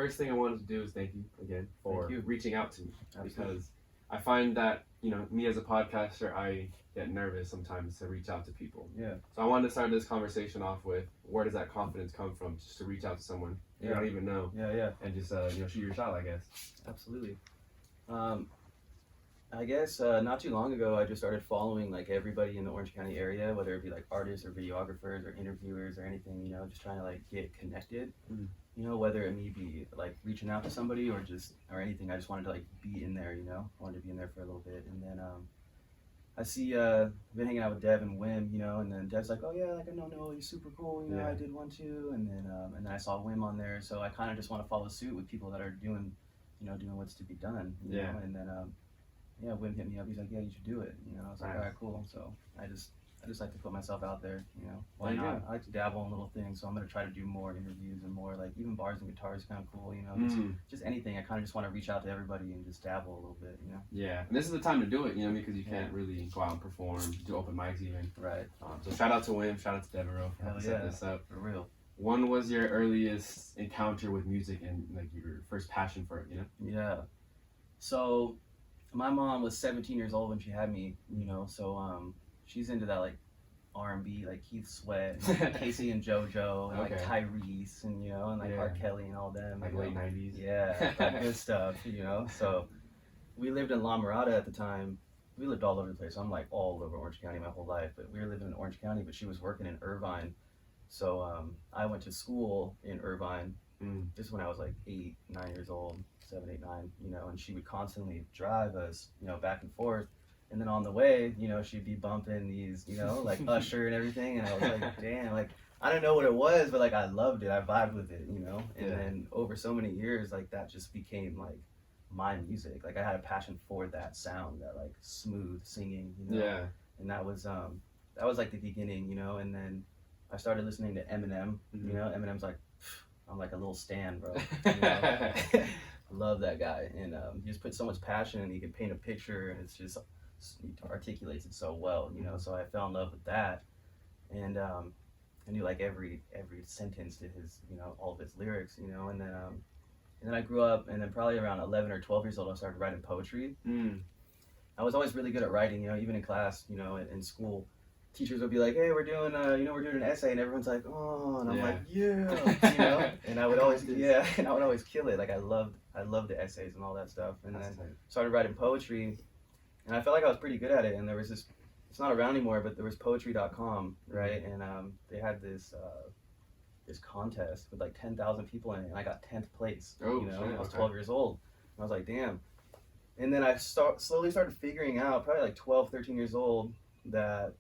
first thing I wanted to do is thank you again for reaching out to me. Absolutely. Because I find that, me as a podcaster, I get nervous sometimes to reach out to people. Yeah. So I wanted to start this conversation off with, where does that confidence come from just to reach out to someone you don't even know? Yeah. And just, shoot your shot, I guess. Absolutely. I guess not too long ago, I just started following like everybody in the Orange County area, whether it be like artists or videographers or interviewers or anything, just trying to like get connected. Whether it may be like reaching out to somebody or anything. I just wanted to like be in there, I wanted to be in there for a little bit. And then I see, I've been hanging out with Dev and Wim, and then Dev's like, oh yeah, like I know Noah, he's super cool, I did one too. And then I saw Wim on there, so I kind of just want to follow suit with people that are doing what's to be done, you know? And then Wim hit me up. He's like, yeah, you should do it. I was like, all right, cool. So I just like to put myself out there. Why not? I like to dabble in little things, so I'm gonna try to do more interviews and more like even bars and guitars, kind of cool. Just anything. I kind of just want to reach out to everybody and just dabble a little bit. Yeah, and this is the time to do it. Because you can't really go out and perform, do open mics even. Right. So shout out to Wim, shout out to Devereaux for setting this up. For real. When was your earliest encounter with music and like your first passion for it? Yeah. So my mom was 17 years old when she had me, so she's into that like R&B, like Keith Sweat, and Casey and JoJo, and like Tyrese, and and like R. Kelly and all them. Like late 90s. Yeah, that good stuff, So we lived in La Mirada at the time. We lived all over the place. So I'm like all over Orange County my whole life, but we were living in Orange County, but she was working in Irvine. So I went to school in Irvine just when I was like 8, 9 years old. 7, 8, 9, and she would constantly drive us, back and forth. And then on the way, she'd be bumping these, like Usher and everything. And I was like, damn, like, I don't know what it was, but like, I loved it. I vibed with it, And then over so many years, like, that just became like my music. Like, I had a passion for that sound, that like smooth singing, Yeah. And that was like the beginning, And then I started listening to Eminem, Eminem's like, I'm like a little stan, bro. I love that guy, and he just put so much passion, and he can paint a picture, and it's just he articulates it so well, So I fell in love with that, and I knew like every sentence to his, all of his lyrics, and then I grew up, and then probably around 11 or 12 years old, I started writing poetry. I was always really good at writing, even in class, in school. Teachers would be like, hey, we're doing an essay, and everyone's like, oh, and I'm like, yeah, and I would always, and I would always kill it. Like I loved the essays and all that stuff, and then started writing poetry, and I felt like I was pretty good at it. And there was this, it's not around anymore, but there was poetry.com, right? And they had this contest with like 10,000 people in it, and I got 10th place. I was 12 years old, and I was like, damn. And then I slowly started figuring out, probably like 12, 13 years old, that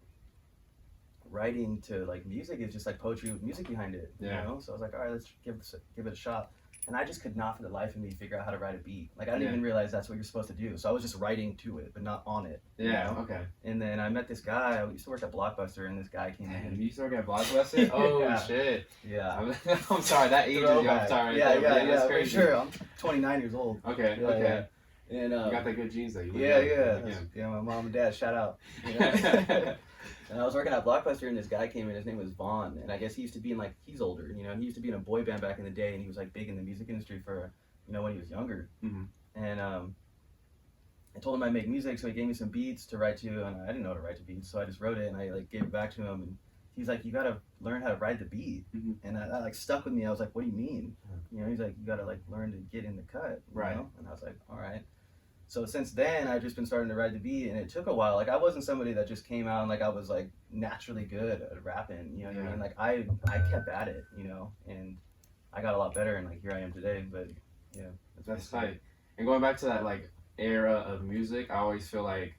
writing to like music is just like poetry with music behind it, So I was like, all right, let's give it a shot. And I just could not for the life of me figure out how to write a beat. Like I didn't even realize that's what you're supposed to do. So I was just writing to it, but not on it. Okay. And then I met this guy. I used to work at Blockbuster, and this guy came in. You used to work at Blockbuster? Oh shit. Yeah. I'm sorry, that ages you. I'm sorry. Yeah, that's crazy. for sure. I'm 29 years old. Okay. And you got that good genes though. Yeah. My mom and dad, shout out. And I was working at Blockbuster, and this guy came in. His name was Vaughn, and I guess he used to be in like, he's older, he used to be in a boy band back in the day, and he was like big in the music industry for, when he was younger. And I told him I make music, so he gave me some beats to write to, and I didn't know how to write to beats, so I just wrote it, and I like gave it back to him, and he's like, you gotta learn how to write the beat. And that like stuck with me. I was like, what do you mean? He's like, you gotta like learn to get in the cut, right? And I was like, all right. So since then, I've just been starting to write the beat, and it took a while. Like I wasn't somebody that just came out and like I was like naturally good at rapping. You know what I mean? Like I kept at it, and I got a lot better, and like here I am today. But yeah, that's tight. And going back to that like era of music, I always feel like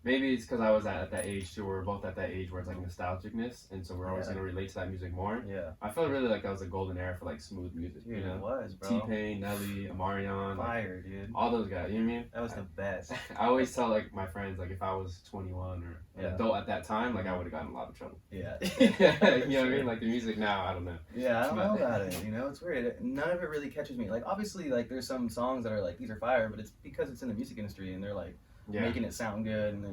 maybe it's because I was at that age too. We're both at that age where it's like nostalgicness, and so we're always gonna relate to that music more. Yeah. I feel really like that was a golden era for like smooth music. Dude, it was, bro. T-Pain, Nelly, Omarion, fire, dude. All those guys. You know what I mean? That was the best. I always tell like my friends like if I was 21 or an adult at that time, like I would have gotten in a lot of trouble. Yeah. You know what I mean? Like the music now, I don't know. Yeah, I don't know about it. It's weird. None of it really catches me. Like obviously, like there's some songs that are like these are fire, but it's because it's in the music industry and they're like. Making it sound good, and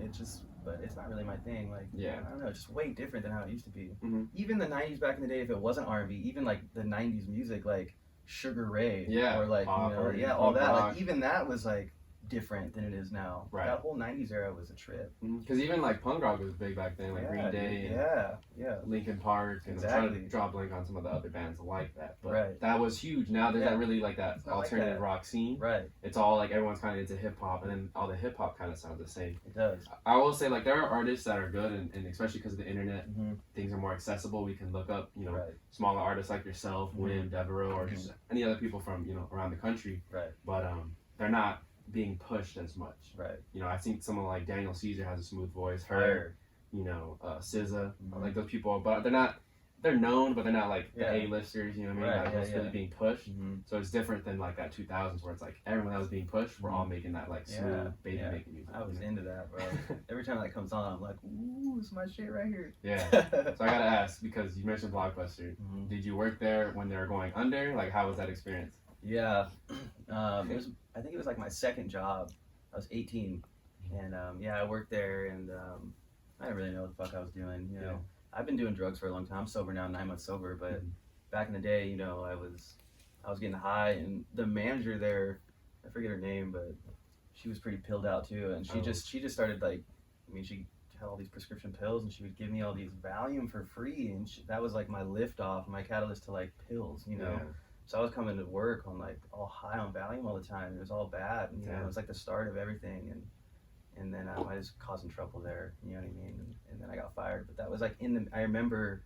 it just, but it's not really my thing. Like, I don't know, it's just way different than how it used to be. Even the 90s back in the day, if it wasn't R&B, even like the 90s music, like Sugar Ray, Yeah, or like pop, you know, or yeah, all punk that. rock. Like even that was like different than it is now. Right. That whole '90s era was a trip. Because even like punk rock was big back then, like Green Day and yeah, Linkin Park, and I'm trying to draw a blank on some of the other bands like that. But that was huge. Now there's not really like that alternative rock scene. Right. It's all like everyone's kind of into hip hop, and then all the hip hop kind of sounds the same. It does. I will say like there are artists that are good, and especially because of the internet, things are more accessible. We can look up, you know, smaller artists like yourself, Wim, Devereaux, or just any other people from, you know, around the country. Right. But they're not being pushed as much. Right. You know, I think someone like Daniel Caesar has a smooth voice. Her, you know, SZA, like those people, but they're known, but they're not like the A-listers, you know what I mean? That's really being pushed. So it's different than like that 2000s where it's like everyone that was being pushed, we're all making that like smooth baby making music. I was into that, bro. Every time that comes on, I'm like, ooh, it's my shit right here. Yeah. So I gotta ask, because you mentioned Blockbuster, did you work there when they were going under? Like, how was that experience? Yeah. I think it was like my second job. I was 18, and I worked there, and I didn't really know what the fuck I was doing. You know, I've been doing drugs for a long time. I'm sober now, 9 months sober. But back in the day, you know, I was getting high, and the manager there, I forget her name, but she was pretty pilled out too, and she just started like, I mean, she had all these prescription pills, and she would give me all these Valium for free, and that was like my lift off, my catalyst to like pills, you know. So I was coming to work on like all high on Valium all the time. It was all bad. And, you know, it was like the start of everything. And then I was causing trouble there. You know what I mean? And then I got fired. But that was like I remember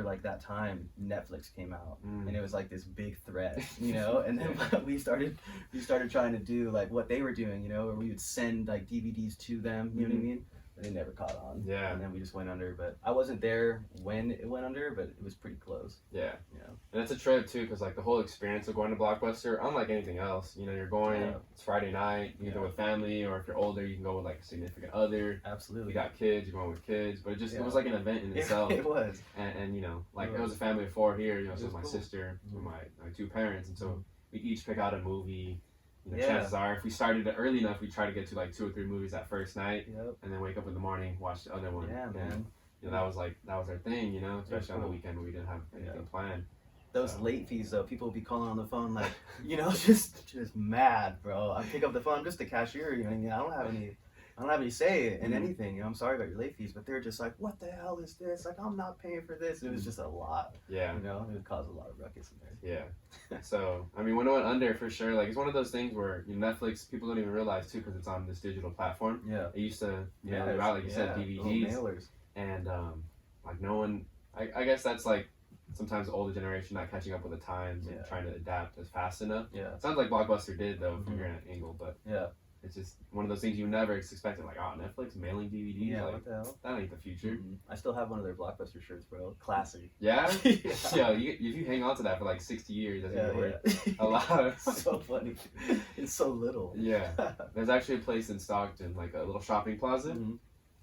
like that time Netflix came out, and it was like this big threat, you know. And then we started trying to do like what they were doing, you know, where we would send like DVDs to them. You know what I mean? They never caught on. Yeah. And then we just went under. But I wasn't there when it went under, but it was pretty close. Yeah. Yeah. And it's a trip too, because like the whole experience of going to Blockbuster, unlike anything else, you know, you're going, it's Friday night, you can go with family, or if you're older, you can go with like a significant other. Absolutely. You got kids, you're going with kids, but it was like an event in itself. It was. And you know, like it was a family of 4 here, you know, so it was my sister, my 2 parents, and so we each pick out a movie. You know, chances are, if we started it early enough, we try to get to like 2 or 3 movies that first night, and then wake up in the morning, watch the other one. Yeah, man. You know, that was our thing, you know, especially on the weekend when we didn't have anything planned. Those late fees though, people would be calling on the phone like, you know, just mad, bro. I pick up the phone, I'm just the cashier, you know what I mean? I don't have any say in anything, you know. I'm sorry about your late fees, but they're just like, what the hell is this? Like, I'm not paying for this. It was just a lot. Yeah. You know, it would cause a lot of ruckus in there. Yeah. So, I mean, when it went under, for sure, like, it's one of those things where, you know, Netflix, people don't even realize, too, because it's on this digital platform. Yeah. It used to, you know, out, like you said, DVDs. Mailers. And, like, no one, I guess that's, like, sometimes the older generation not catching up with the times and trying to adapt as fast enough. Yeah. It sounds like Blockbuster did, though, from your angle, but... Yeah. It's just one of those things you never expected. Like, oh, Netflix mailing DVDs. Yeah, like, what the hell? That ain't the future. I still have one of their Blockbuster shirts, bro. Classic. Yeah? Yeah. If you hang on to that for like 60 years, that's gonna be worth a lot. So funny. It's so little. Yeah. There's actually a place in Stockton, like a little shopping plaza.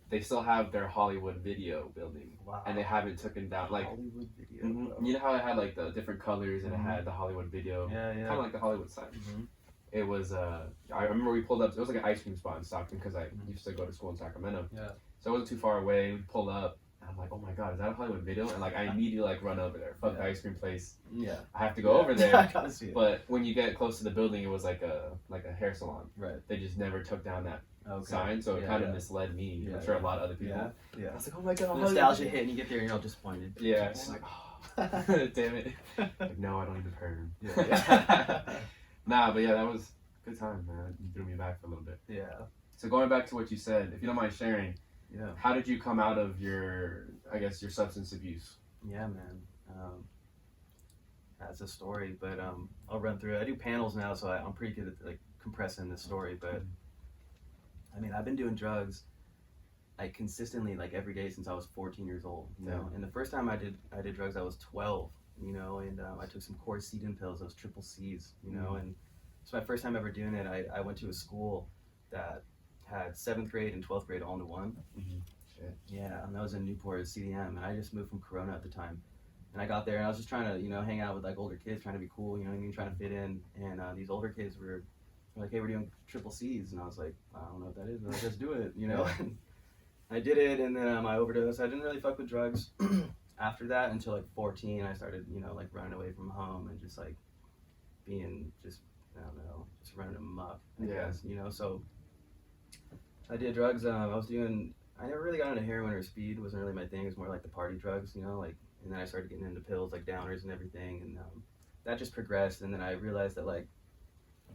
They still have their Hollywood Video building. Wow. And they haven't taken down. Like, Hollywood Video. You know how it had like the different colors and it had the Hollywood Video? Yeah, yeah. Kind of like the Hollywood sign. It was, I remember we pulled up, it was like an ice cream spot in Stockton because I used to go to school in Sacramento. Yeah. So it wasn't too far away. We pulled up, and I'm like, oh my God, is that a Hollywood Video? And like, I immediately like run over there. Fuck the ice cream place. Yeah. I have to go over there. I gotta see it. But when you get close to the building, it was like a hair salon. Right. They just never took down that sign, so it kind of misled me. I'm sure a lot of other people. Yeah. I was like, oh my God. Nostalgia hit, and you get there and you're all disappointed. Yeah. It's like, oh, damn it. Like, no, I don't even perm. Yeah. Nah, but yeah, that was good time, man. You threw me back for a little bit. Yeah. So going back to what you said, if you don't mind sharing, how did you come out of your substance abuse? Yeah, man. That's a story, but I'll run through it. I do panels now, so I'm pretty good at like compressing the story. But I mean, I've been doing drugs like consistently, like every day since I was 14 years old. You know, and the first time I did drugs, I was 12. You know, and I took some quercetin pills, those triple C's. You know, and it's my first time ever doing it. I went to a school that had 7th grade and 12th grade all into one. Shit. Yeah, and that was in Newport at CDM, and I just moved from Corona at the time. And I got there, and I was just trying to, you know, hang out with like older kids, trying to be cool, you know what I mean, trying to fit in. And these older kids were like, hey, we're doing triple C's. And I was like, I don't know what that is, but I'll just do it, you know? And I did it, and then I overdosed. I didn't really fuck with drugs after that until like 14. I started, you know, like running away from home and just like being just, I don't know, just running amok, I guess, you know. So I did drugs. I never really got into heroin or speed. It wasn't really my thing. It was more like the party drugs, you know, like, and then I started getting into pills like downers and everything, and that just progressed. And then I realized that like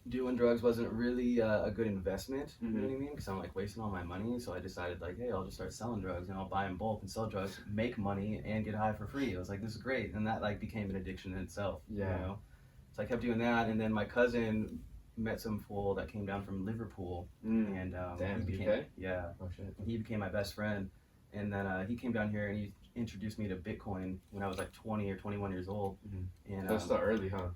doing drugs wasn't really a good investment, you know what I mean? Because I'm like wasting all my money. So I decided like, hey, I'll just start selling drugs, and I'll buy in bulk and sell drugs, make money, and get high for free. I was like, this is great. And that like became an addiction in itself, you know? So I kept doing that, and then my cousin met some fool that came down from Liverpool, and damn, he became, UK? yeah, oh shit, he became my best friend. And then he came down here and he introduced me to Bitcoin when I was like 20 or 21 years old. And that's still early, huh?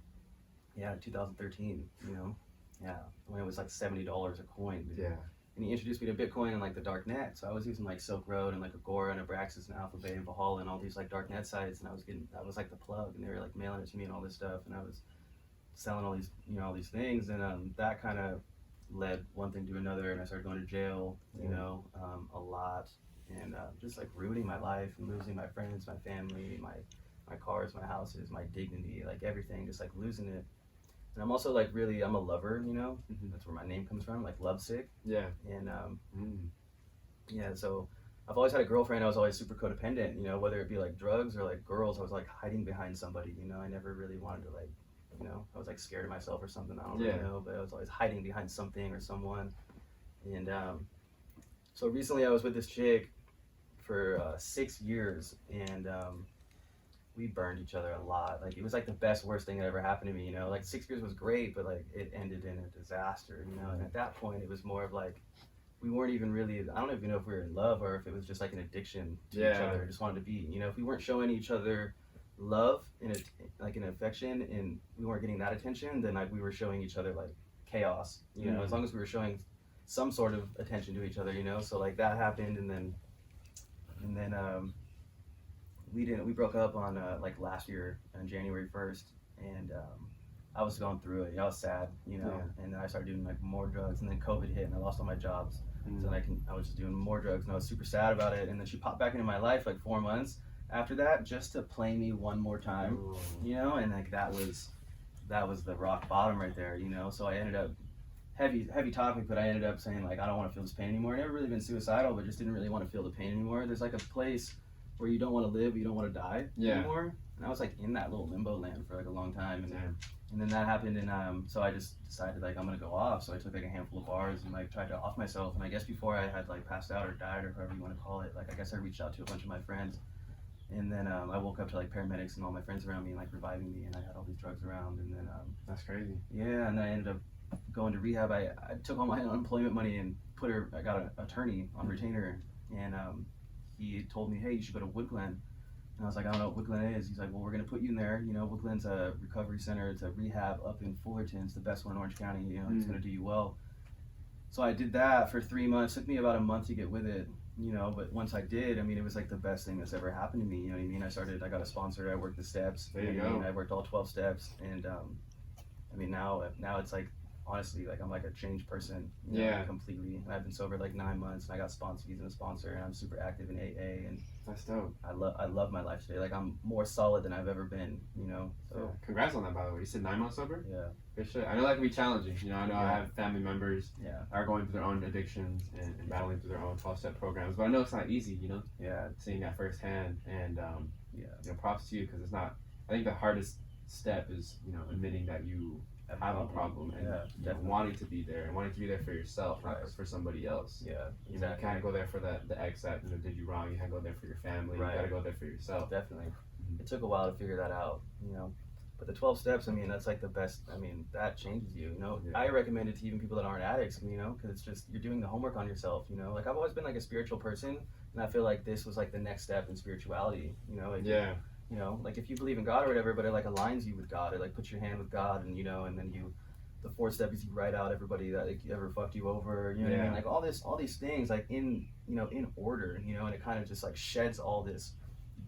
Yeah, 2013, you know, yeah, when it was like $70 a coin. Dude. Yeah. And he introduced me to Bitcoin and like the dark net. So I was using like Silk Road and like Agora and Abraxas and Alphabet and Valhalla and all these like dark net sites, and that was like the plug, and they were like mailing it to me and all this stuff, and I was selling all these, you know, all these things, and that kind of led one thing to another, and I started going to jail, you know, a lot, and just like ruining my life and losing my friends, my family, my cars, my houses, my dignity, like everything, just like losing it. And I'm also like I'm a lover, you know, that's where my name comes from, like lovesick. Yeah. And yeah, so I've always had a girlfriend. I was always super codependent, you know, whether it be like drugs or like girls. I was like hiding behind somebody, you know. I never really wanted to like, you know, I was like scared of myself or something. I don't really know, but I was always hiding behind something or someone. And so recently I was with this chick for 6 years, and we burned each other a lot. Like it was like the best, worst thing that ever happened to me, you know. Like 6 years was great, but like it ended in a disaster, you know. And at that point it was more of like, we weren't even really, I don't even know if we were in love or if it was just like an addiction to each other. Just wanted to be, you know, if we weren't showing each other love and like an affection, and we weren't getting that attention, then like we were showing each other like chaos, you know. As long as we were showing some sort of attention to each other, you know. So like that happened, and then we broke up on like last year on January 1st, and I was going through it. I was sad, you know. And then I started doing like more drugs, and then COVID hit, and I lost all my jobs. So I was just doing more drugs, and I was super sad about it. And then she popped back into my life like 4 months after that, just to play me one more time, you know. And like that was the rock bottom right there, you know. So I ended up heavy topic, but I ended up saying like, I don't want to feel this pain anymore. I never really been suicidal, but just didn't really want to feel the pain anymore. There's like a place where you don't want to live, but you don't want to die anymore. And I was like in that little limbo land for like a long time, and then that happened, and so I just decided like I'm gonna go off. So I took like a handful of bars and like tried to off myself. And I guess before I had like passed out or died or however you want to call it, like I guess I reached out to a bunch of my friends, and then I woke up to like paramedics and all my friends around me like reviving me, and I had all these drugs around, and then that's crazy. Yeah, and then I ended up going to rehab. I took all my unemployment money and I got an attorney on retainer, and he told me, hey, you should go to Woodglen. And I was like, I don't know what Woodglen is. He's like, well, we're going to put you in there. You know, Woodglen's a recovery center. It's a rehab up in Fullerton. It's the best one in Orange County. You know, it's going to do you well. So I did that for 3 months. It took me about a month to get with it, you know, but once I did, I mean, it was like the best thing that's ever happened to me. You know what I mean? I got a sponsor. I worked the steps. There you go. I worked all 12 steps. And I mean, now it's like, honestly, like I'm like a changed person, you know, completely. And I've been sober like 9 months, and I got sponsors and a sponsor, and I'm super active in AA, and that's dope. I love my life today. Like I'm more solid than I've ever been, you know. So congrats on that, by the way. You said 9 months sober? Yeah. Good shit. I know that can be challenging. You know, I know I have family members that are going through their own addictions and battling through their own 12-step programs, but I know it's not easy, you know. Yeah. Seeing that firsthand, and you know, props to you, because it's not. I think the hardest step is, you know, admitting that you have a problem, and you know, wanting to be there for yourself, not for somebody else. Yeah, you know, you can't go there for the ex that, you know, did you wrong. You can't go there for your family. You gotta go there for yourself. Definitely. It took a while to figure that out, you know. But the 12 steps, I mean, that's like the best. I mean, that changes you, you know. I recommend it to even people that aren't addicts, you know, because it's just, you're doing the homework on yourself, you know. Like I've always been like a spiritual person, and I feel like this was like the next step in spirituality, you know. Like, you know, like if you believe in God or whatever, but it like aligns you with God. It like puts your hand with God, and you know, and then the 4th step is you write out everybody that like ever fucked you over, you know what I mean? Like all these things like in, you know, in order, you know, and it kind of just like sheds all this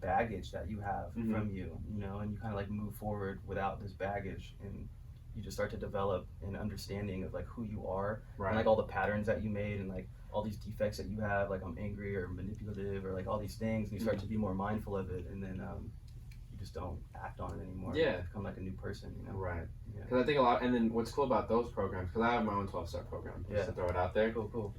baggage that you have from you, you know, and you kind of like move forward without this baggage, and you just start to develop an understanding of like who you are, and like all the patterns that you made, and like all these defects that you have, like I'm angry or manipulative or like all these things, and you start to be more mindful of it, and then you just don't act on it anymore. Yeah. You become like a new person, you know? Right. Yeah. Because I think a lot, and then what's cool about those programs, because I have my own 12-step program, just to throw it out there. Cool.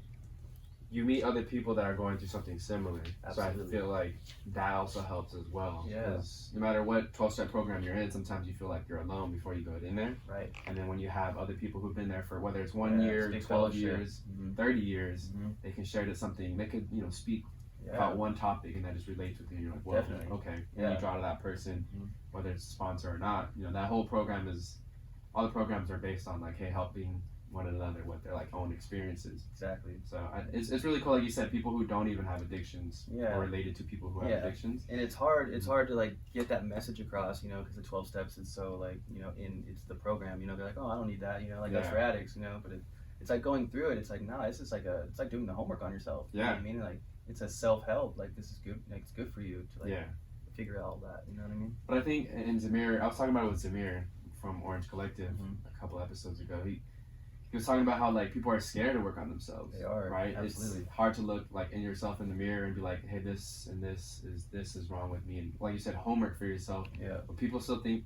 You meet other people that are going through something similar. Absolutely. So I feel like that also helps as well. Yeah. Because no matter what 12-step program you're in, sometimes you feel like you're alone before you go in there. Right. And then when you have other people who've been there for whether it's 1 year, 12 years, 30 years, they can share something. They could, speak about one topic and that just relates with you. And you're like, well, Definitely. Okay. And you draw to that person, whether it's a sponsor or not. That whole program all the programs are based on like, hey, helping one another with their like own experiences. Exactly. So it's really cool, like you said, people who don't even have addictions are related to people who have addictions. And it's hard to like get that message across, because the 12 steps is so like, it's the program, they're like, oh, I don't need that, like that's for addicts, but it's like going through it, it's like, no, it's just like it's like doing the homework on yourself. You know what I mean? Like it's a self-help, like this is good, like it's good for you to like figure out all that, you know what I mean? But I think in Zamir, I was talking about it with Zamir from Orange Collective a couple episodes ago. He was talking about how like people are scared to work on themselves. They are, right? Absolutely. It's hard to look like in yourself in the mirror and be like, hey, this is wrong with me, and like you said, homework for yourself. Yeah. But people still think,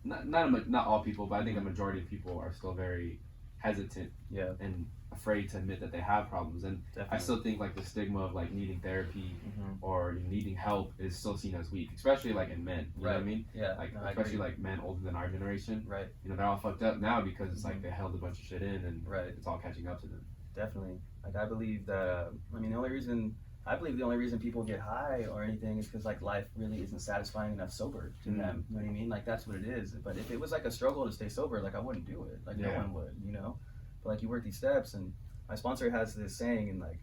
not all people, but I think a majority of people are still very hesitant. Yeah. And afraid to admit that they have problems, and I still think like the stigma of like needing therapy or needing help is still seen as weak, especially like in men. You know what I mean? Yeah. Like especially like men older than our generation. Right. They're all fucked up now because it's like they held a bunch of shit in, and it's all catching up to them. Definitely. Like I believe that. The only reason people get high or anything is because like life really isn't satisfying enough sober to them. You know what I mean? Like that's what it is. But if it was like a struggle to stay sober, like I wouldn't do it. Like no one would. But like you work these steps, and my sponsor has this saying, and like,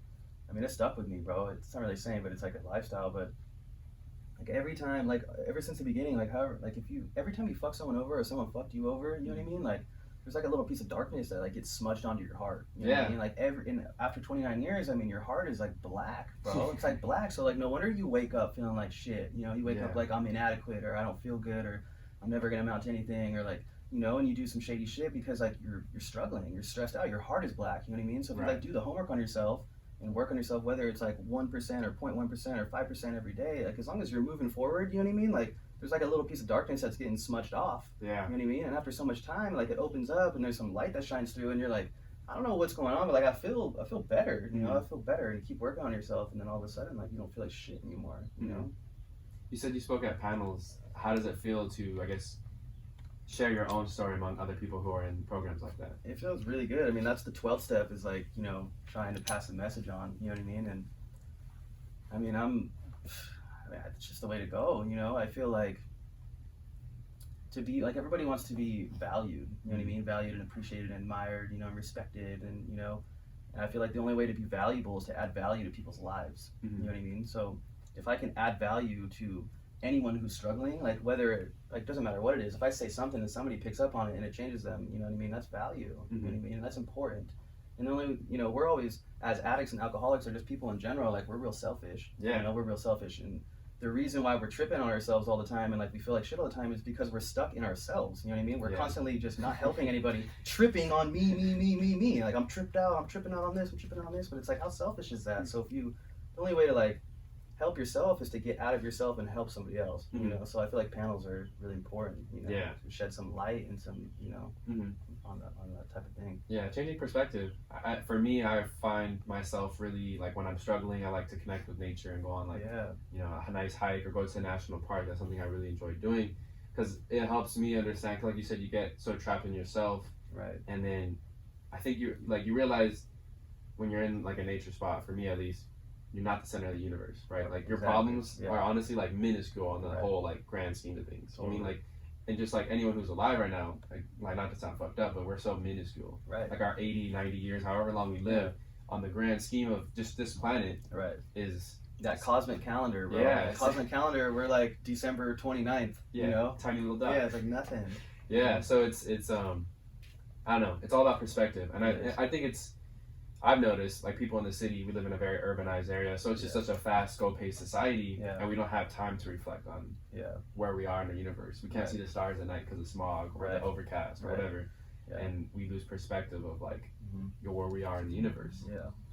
it stuck with me, bro. It's not really a saying, but it's like a lifestyle. But like every time, like ever since the beginning, like however, like every time you fuck someone over or someone fucked you over, you know what I mean? Like there's like a little piece of darkness that like gets smudged onto your heart. You know what I mean? Like after 29 years, your heart is like black, bro. It's like black. So like no wonder you wake up feeling like shit. You wake up like I'm inadequate, or I don't feel good, or I'm never gonna amount to anything, or like. And you do some shady shit because like you're struggling, you're stressed out, your heart is black, you know what I mean? So if you like do the homework on yourself and work on yourself, whether it's like 1% or 0.1% or 5% every day, like as long as you're moving forward, you know what I mean? Like there's like a little piece of darkness that's getting smudged off. Yeah. You know what I mean? And after so much time, like it opens up and there's some light that shines through, and you're like, I don't know what's going on, but like I feel better, I feel better, and you keep working on yourself, and then all of a sudden like you don't feel like shit anymore, you know? You said you spoke at panels. How does it feel to, I guess, share your own story among other people who are in programs like that? It feels really good. That's the 12th step, is like, trying to pass the message on, you know what I mean? And it's just the way to go, I feel like to be, like everybody wants to be valued, you know what I mean? Valued and appreciated and admired, and respected, and, and I feel like the only way to be valuable is to add value to people's lives, you know what I mean? So if I can add value to anyone who's struggling, like whether like doesn't matter what it is, if I say something and somebody picks up on it and it changes them, you know what I mean, that's value. You know what I mean? And that's important. And the only, we're always, as addicts and alcoholics, or just people in general, like we're real selfish. We're real selfish, and the reason why we're tripping on ourselves all the time and like we feel like shit all the time is because we're stuck in ourselves. You know what I mean? We're constantly just not helping anybody, tripping on me. Like I'm tripping out on this, but it's like, how selfish is that? So the only way to like help yourself is to get out of yourself and help somebody else, so I feel like panels are really important, to shed some light and some, on that type of thing. Changing perspective. For me, I find myself really, like when I'm struggling, I like to connect with nature and go on like a nice hike or go to a national park. That's something I really enjoy doing because it helps me understand, like you said, you get so trapped in yourself, right? And then I think you realize when you're in like a nature spot, for me at least, you're not the center of the universe, right? Like your problems are honestly like minuscule on the whole like grand scheme of things. Totally. I mean, like, and just like anyone who's alive right now, like not to sound fucked up, but we're so minuscule. Right. Like our 80, 90 years, however long we live, on the grand scheme of just this planet, is that cosmic calendar, bro. That cosmic calendar, we're like December 29th. Tiny little dot. Yeah, it's like nothing. So it's I don't know. It's all about perspective, and I think I've noticed, like people in the city, we live in a very urbanized area, so it's just such a fast, slow-paced society, and we don't have time to reflect on where we are in the universe. We can't see the stars at night because of smog or the overcast or whatever, and we lose perspective of like where we are in the universe.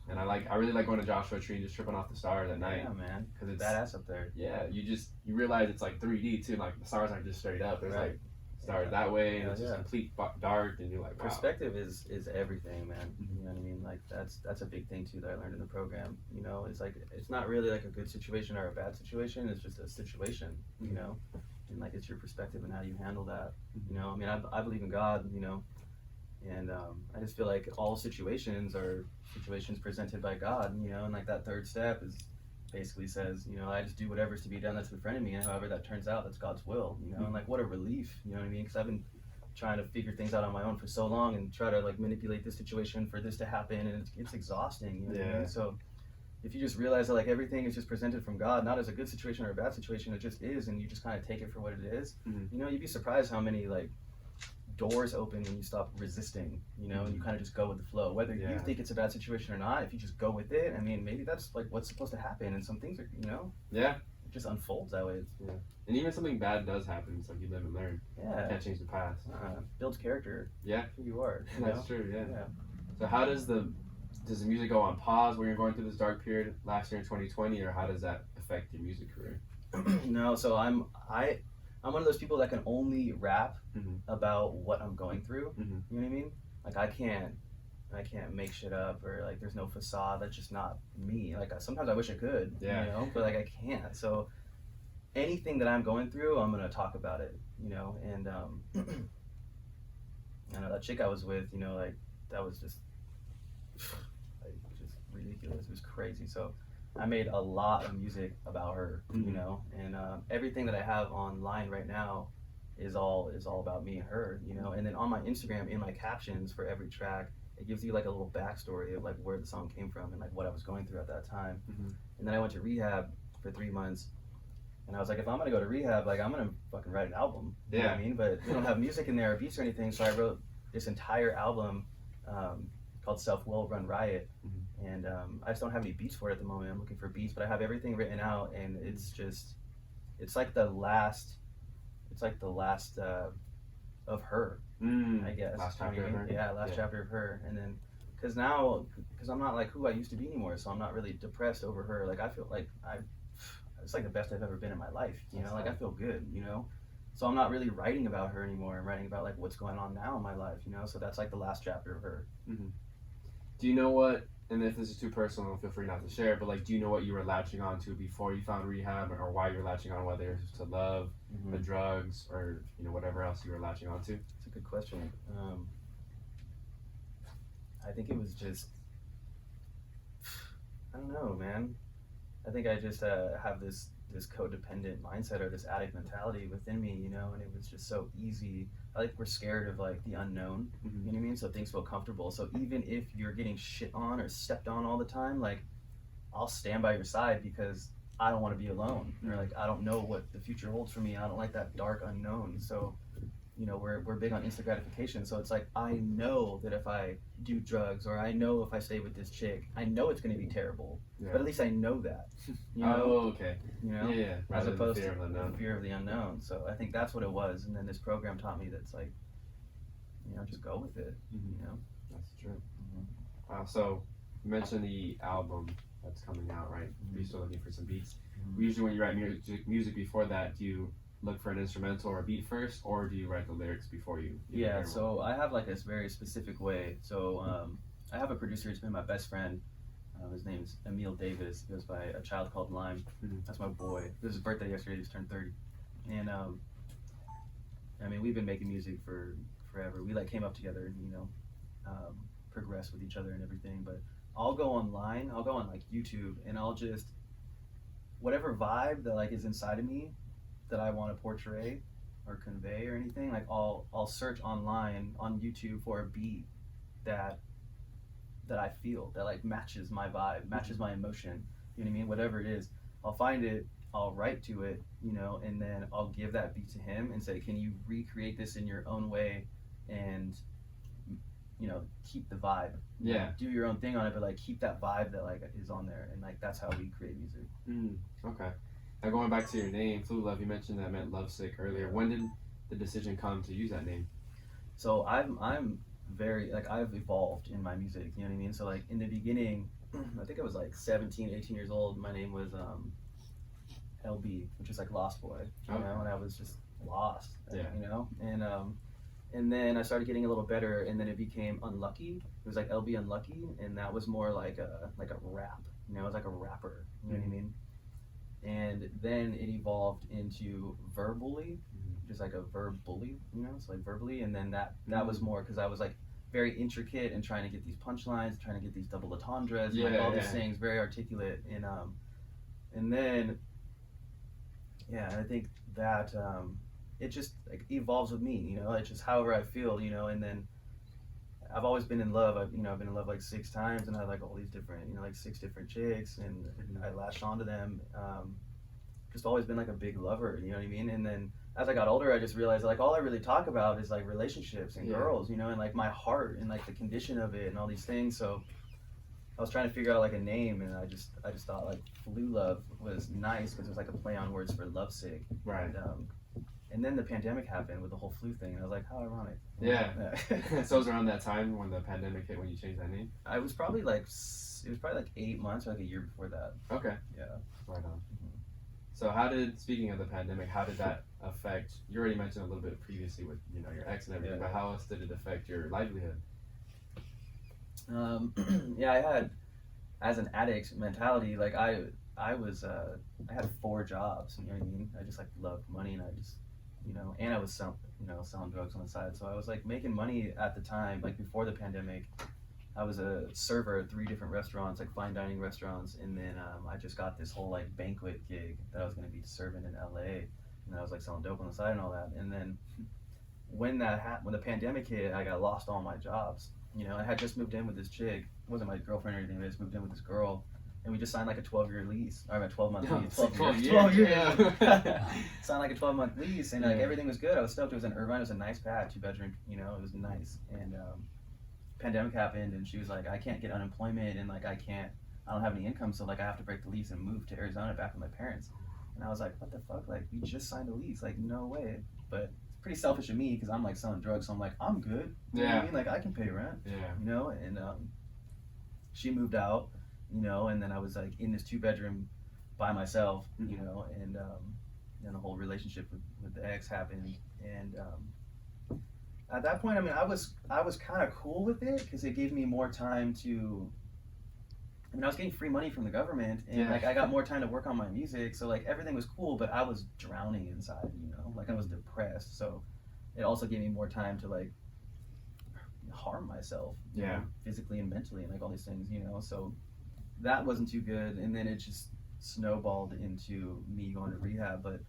And I really like going to Joshua Tree and just tripping off the stars at night. Yeah, man. Because it's badass up there. Yeah, you realize it's like 3D too. Like the stars aren't just straight up. There's like stars that way, and it's just complete dark, and you're like, wow. Perspective is everything, man. You know what I mean? Like that's a big thing too that I learned in the program. You know, it's like it's not really like a good situation or a bad situation. It's just a situation. You know, and like it's your perspective and how you handle that. You know, I mean, I believe in God. You know, and I just feel like all situations are situations presented by God. You know, and like that third step is basically says, you know, I just do whatever's to be done that's in front of me, and however that turns out, that's God's will. You know, and like what a relief. You know what I mean? Because I've been trying to figure things out on my own for so long and try to like manipulate this situation for this to happen, and it's exhausting. You know what I mean? So if you just realize that like everything is just presented from God, not as a good situation or a bad situation, it just is, and you just kind of take it for what it is. You know, you'd be surprised how many like doors open when you stop resisting, you know, and you kind of just go with the flow. Whether you think it's a bad situation or not, if you just go with it, I mean, maybe that's like what's supposed to happen, and some things are, you know, it just unfolds that way. And even something bad does happen, it's like you live and learn. You can't change the past. Builds character. Who you are. You That's true. So how does the music go on pause when you're going through this dark period last year in 2020, or how does that affect your music career? No, so I'm one of those people that can only rap about what I'm going through. You know what I mean? Like I can't make shit up, or like there's no facade. That's just not me. Like sometimes I wish I could, you know, but like I can't. So anything that I'm going through, I'm gonna talk about it, you know. And I know that chick I was with, you know, like that was just ridiculous. It was crazy. So I made a lot of music about her, you know, and everything that I have online right now is all about me and her, you know. And then on my Instagram, in my captions for every track, it gives you like a little backstory of like where the song came from and like what I was going through at that time. And then I went to rehab for 3 months, and I was like, if I'm gonna go to rehab, like I'm gonna fucking write an album. You know what I mean? But we don't have music in there or beats or anything, so I wrote this entire album called Self Will Run Riot. And I just don't have any beats for it at the moment. I'm looking for beats, but I have everything written out, and it's like the last of her, I guess. Last chapter of her. Yeah, last chapter of her. And then, because I'm not like who I used to be anymore, so I'm not really depressed over her. Like I feel like it's like the best I've ever been in my life. You know, like I feel good. You know, so I'm not really writing about her anymore. I'm writing about like what's going on now in my life. You know, so that's like the last chapter of her. Do you know what? And if this is too personal, feel free not to share. But like, do you know what you were latching on to before you found rehab, or why you were latching on, whether it's to love, the drugs, or you know whatever else you were latching on to? It's a good question. I think it was just, I don't know, man. I think I just have this codependent mindset or this addict mentality within me, you know, and it was just so easy. I like we're scared of like the unknown, you know what I mean? So things feel comfortable. So even if you're getting shit on or stepped on all the time, like I'll stand by your side because I don't want to be alone, or like I don't know what the future holds for me. I don't like that dark unknown. So, you know, we're big on instant gratification. So it's like I know that if I do drugs, or I know if I stay with this chick, I know it's going to be terrible. But at least I know that. You know? Oh, okay. You know, Rather as opposed than to fear of the unknown. So I think that's what it was. And then this program taught me that it's like, you know, just go with it. You know, that's true. So you mentioned the album that's coming out, right? You're still looking for some beats. Usually, when you write music before that, do you look for an instrumental or a beat first, or do you write the lyrics before you? So I have like this very specific way. So I have a producer who's been my best friend. His name is Emil Davis. He goes by A Child Called Lime. That's my boy. It was his birthday yesterday. He just turned 30. And I mean, we've been making music for forever. We like came up together, you know, progressed with each other and everything. But I'll go online. I'll go on like YouTube, and I'll just whatever vibe that like is inside of me that I want to portray or convey or anything. Like I'll search online on YouTube for a beat that I feel that like matches my vibe, matches my emotion, you know what I mean? Whatever it is, I'll find it, I'll write to it, you know, and then I'll give that beat to him and say, can you recreate this in your own way and, you know, keep the vibe. You know, do your own thing on it, but like keep that vibe that like is on there, and like that's how we create music. Okay. Now going back to your name, Fluluv, you mentioned that meant lovesick earlier. When did the decision come to use that name? So I'm very, like, I've evolved in my music, you know what I mean? So like in the beginning, I think I was like 17, 18 years old. My name was LB, which is like Lost Boy, you know, and I was just lost, you know, and then I started getting a little better, and then it became Unlucky. It was like LB Unlucky, and that was more like a rap, you know, it was like a rapper, you know what I mean? And then it evolved into Verbally, just like a verb bully, you know, so like verbally, and then that was more because I was like very intricate and trying to get these punchlines, trying to get these double entendres, like all these things, very articulate, and then I think that it just like evolves with me, you know, it's just however I feel, you know, and then I've always been in love. I've been in love like 6 times, and I had like all these different, you know, like 6 different chicks, and I latched onto them. Just always been like a big lover, you know what I mean? And then as I got older, I just realized like all I really talk about is like relationships and girls, you know, and like my heart and like the condition of it and all these things. So I was trying to figure out like a name, and I just thought like Fluluv was nice because it was like a play on words for lovesick. Right. And then the pandemic happened with the whole flu thing, and I was like, how ironic. Yeah. So it was around that time when the pandemic hit when you changed that name? I was probably like 8 months or like a year before that. Okay. Yeah. Right on. So speaking of the pandemic, how did that affect, you already mentioned a little bit previously with, you know, your ex and everything, but how else did it affect your livelihood? I had, as an addict mentality, like I had 4 jobs, you know what I mean? I just like loved money, and I just, you know, and I was selling drugs on the side. So I was like making money at the time, like before the pandemic. I was a server at 3 different restaurants, like fine dining restaurants, and then I just got this whole like banquet gig that I was going to be serving in LA, and I was like selling dope on the side and all that. And then when the pandemic hit, I got lost all my jobs. You know, I had just moved in with this chick. It wasn't my girlfriend or anything. I just moved in with this girl, and we just signed like a 12-year lease, or a 12-month lease. 12 years. Signed like a 12-month lease, and like everything was good. I was stoked. It was in Irvine. It was a nice pad, 2-bedroom. You know, it was nice. And pandemic happened, and she was like, I can't get unemployment, and like I don't have any income, so like I have to break the lease and move to Arizona back with my parents. And I was like, what the fuck? Like, we just signed a lease. Like, no way. But it's pretty selfish of me because I'm like selling drugs, so I'm like, I'm good. You know what I mean? Like, I can pay rent. Yeah. You know, and she moved out, you know, and then I was like in this 2-bedroom by myself, you know, and then the whole relationship with the ex happened, and at that point, I mean, I was kind of cool with it because it gave me more time to. I mean, I was getting free money from the government, and like I got more time to work on my music, so like everything was cool. But I was drowning inside, you know, like I was depressed. So it also gave me more time to like harm myself, you know, physically and mentally, and like all these things, you know. So that wasn't too good, and then it just snowballed into me going to rehab. But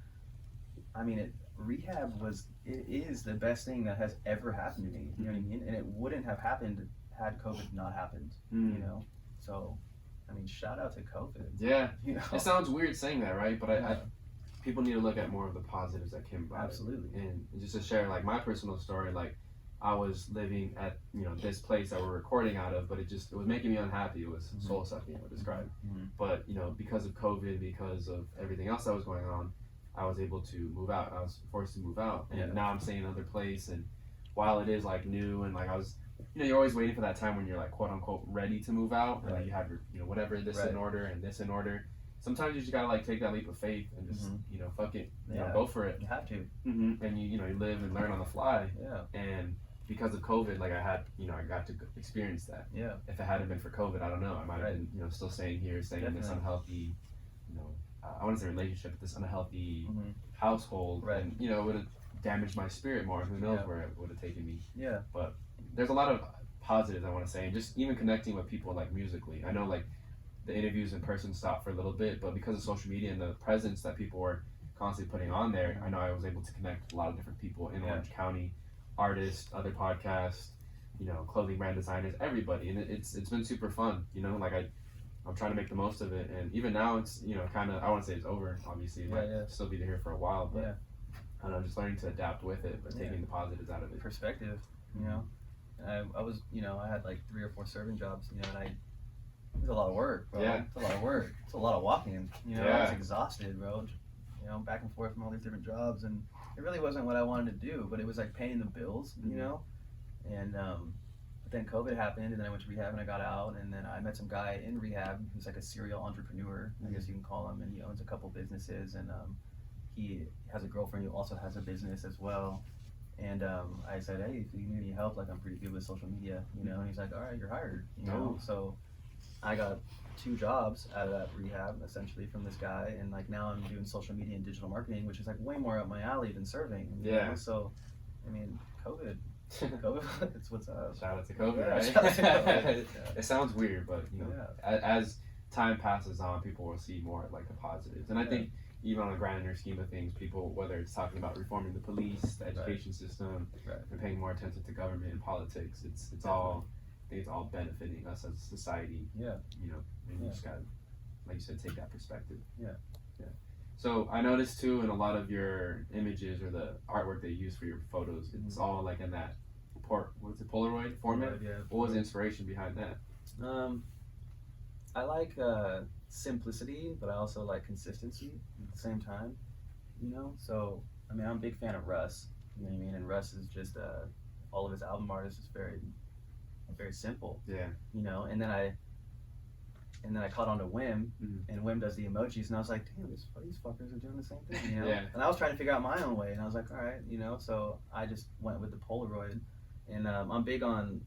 I mean, rehab is the best thing that has ever happened to me. You know what I mean? And it wouldn't have happened had COVID not happened. You know, so I mean, shout out to COVID. Yeah, you know? It sounds weird saying that, right? But I people need to look at more of the positives that came about. Absolutely. And just to share like my personal story, like I was living at, you know, this place that we're recording out of, but it was making me unhappy. It was soul sucking, I would describe. But you know, because of COVID, because of everything else that was going on, I was able to move out. I was forced to move out, and now I'm staying in another place. And while it is like new, and like I was, you know, you're always waiting for that time when you're like quote unquote ready to move out, and like you have your, you know, whatever this in order and this in order. Sometimes you just gotta like take that leap of faith and just you know, fuck it, you know, go for it. You have to. And you know, you live and learn on the fly. Yeah. And because of COVID, like I got to experience that. Yeah. If it hadn't been for COVID, I don't know. I might have been, you know, still staying here, staying in this unhealthy, you know, I want to say relationship, with this unhealthy household, and you know, it would have damaged my spirit more. Who knows where it would have taken me? Yeah. But there's a lot of positives I want to say, and just even connecting with people like musically. I know like the interviews in person stopped for a little bit, but because of social media and the presence that people were constantly putting on there, I know I was able to connect with a lot of different people in Orange County, artists, other podcasts, you know, clothing brand designers, everybody, and it's been super fun. You know, like I'm trying to make the most of it, and even now it's, you know, kind of, I won't say it's over, obviously, it might still be here for a while, but I don't know, just learning to adapt with it, but taking the positives out of it. Perspective, you know. I was, you know, I had like 3 or 4 serving jobs, you know, and it was a lot of work, bro. It's a lot of work. It's a lot of walking, you know. I was exhausted, bro. You know, back and forth from all these different jobs, and it really wasn't what I wanted to do, but it was like paying the bills, you know. And but then COVID happened, and then I went to rehab and I got out, and then I met some guy in rehab who's like a serial entrepreneur, I guess you can call him, and he owns a couple businesses, and he has a girlfriend who also has a business as well. And I said, hey, if you need any help, like I'm pretty good with social media, you know. And he's like, all right, you're hired, you know. So I got 2 jobs out of that rehab, essentially, from this guy, and like now I'm doing social media and digital marketing, which is like way more up my alley than serving. You know? So, I mean, COVID, it's what's up. Shout out to COVID, right? Shout out to COVID. It sounds weird, but you know, as time passes on, people will see more like the positives, and I think. Even on a grander scheme of things, people, whether it's talking about reforming the police, the education system, and paying more attention to government and politics, it's all, I think it's all benefiting us as a society. You know, and you just gotta, like you said, take that perspective. So I noticed too in a lot of your images or the artwork that you use for your photos, it's all like in that Polaroid format. What was the inspiration behind that? I like simplicity, but I also like consistency at the same time, you know? So, I mean, I'm a big fan of Russ, you know what I mean? And Russ is just, all of his album art is just very, very simple. You know, and then I caught on to Wim, and Wim does the emojis, and I was like, damn, these fuckers are doing the same thing, you know? And I was trying to figure out my own way, and I was like, all right, you know? So I just went with the Polaroid. And I'm big on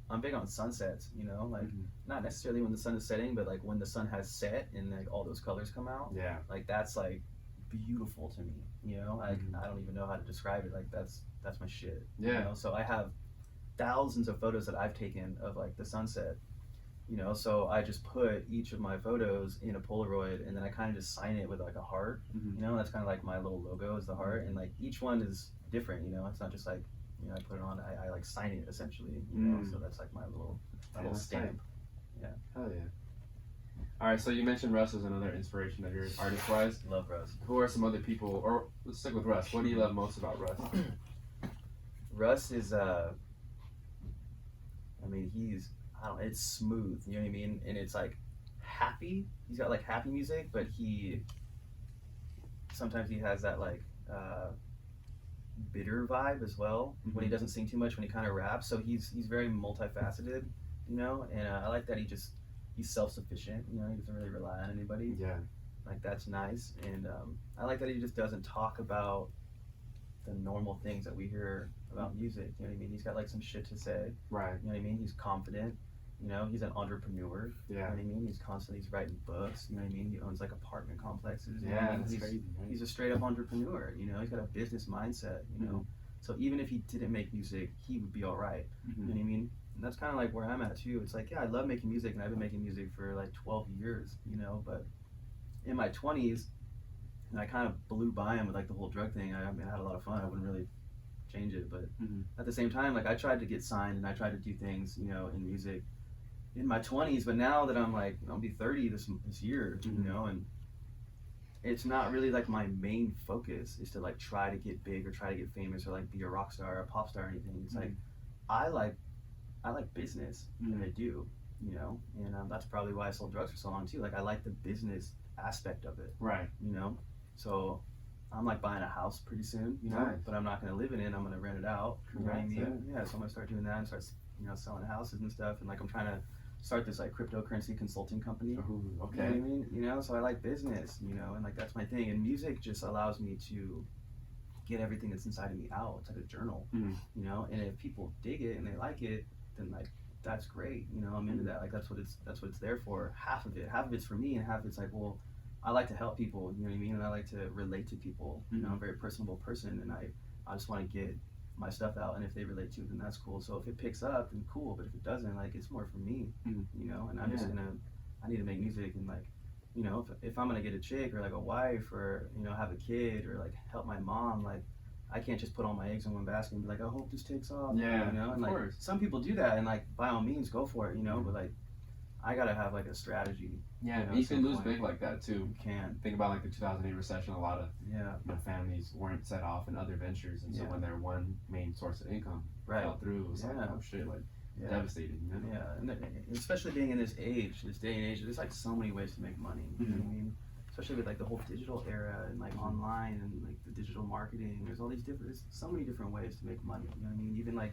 sunsets, you know, like not necessarily when the sun is setting, but like when the sun has set and like all those colors come out. Like that's like beautiful to me, you know. Like I don't even know how to describe it. Like that's my shit. You know? So I have thousands of photos that I've taken of like the sunset, you know. So I just put each of my photos in a Polaroid, and then I kind of just sign it with like a heart, you know. That's kind of like my little logo is the heart, and like each one is different, you know. It's not just like, you know, I put it on, I like sign it essentially, you know, so that's like my little stamp. Hell yeah. Alright, so you mentioned Russ as another inspiration of yours, artist-wise. Love Russ. Who are some other people, or let's stick with Russ, what do you love most about Russ? Russ is, I mean, it's smooth, you know what I mean? And it's like happy, he's got like happy music, but sometimes he has that like, bitter vibe as well when he doesn't sing too much, when he kind of raps. So he's very multifaceted, you know, and I like that he's self-sufficient, you know. He doesn't really rely on anybody. Like that's nice. And I like that he just doesn't talk about the normal things that we hear about music, you know what I mean? He's got like some shit to say, you know what I mean? He's confident, you know. He's an entrepreneur, you know what I mean? He's writing books, you know what I mean? He owns like apartment complexes, you know what I mean? He's a straight up entrepreneur, you know. He's got a business mindset, you know. So even if he didn't make music, he would be all right, you know what I mean? And that's kind of like where I'm at too. It's like, yeah, I love making music, and I've been making music for like 12 years, you know. But in my 20s, and I kind of blew by him with like the whole drug thing. I mean, I had a lot of fun. I wouldn't really change it, but at the same time, like I tried to get signed and I tried to do things, you know, in music in my 20s. But now that I'm like, I'll be 30 this year, you know, and it's not really like my main focus is to like try to get big or try to get famous or like be a rock star or a pop star or anything. It's like I like business, and I do, you know, and that's probably why I sold drugs for so long too. Like I like the business aspect of it, you know. So I'm like buying a house pretty soon, you know, but I'm not going to live in it. I'm going to rent it out. You know what I mean? Yeah, so I'm going to start doing that and start, you know, selling houses and stuff. And like I'm trying to start this like cryptocurrency consulting company. You know what I mean? You know, so I like business, you know, and like that's my thing. And music just allows me to get everything that's inside of me out. It's like a journal, you know. And if people dig it and they like it, then like that's great. You know, I'm into that. Like that's what it's there for. Half of it's for me, and half of it's like, well, I like to help people, you know what I mean? And I like to relate to people. You know, I'm a very personable person, and I just want to get my stuff out, and if they relate to it, then that's cool. So if it picks up, then cool, but if it doesn't, like, it's more for me, you know, and I'm just I need to make music, and like, you know, if I'm gonna get a chick or like a wife or, you know, have a kid or like help my mom, like, I can't just put all my eggs in one basket and be like, I hope this takes off, you know, and like, some people do that, and like, by all means, go for it, you know, but like, I gotta have like a strategy. Yeah, you know, you can lose big like that too. You can. Think about like the 2008 recession. A lot of you know, families weren't set off in other ventures, and so when their one main source of income fell through, it was like, oh shit, like devastating. You know? Yeah, and especially being in this day and age, there's like so many ways to make money. You know what I mean? Especially with like the whole digital era and like online and like the digital marketing. There's so many different ways to make money. You know what I mean? Even like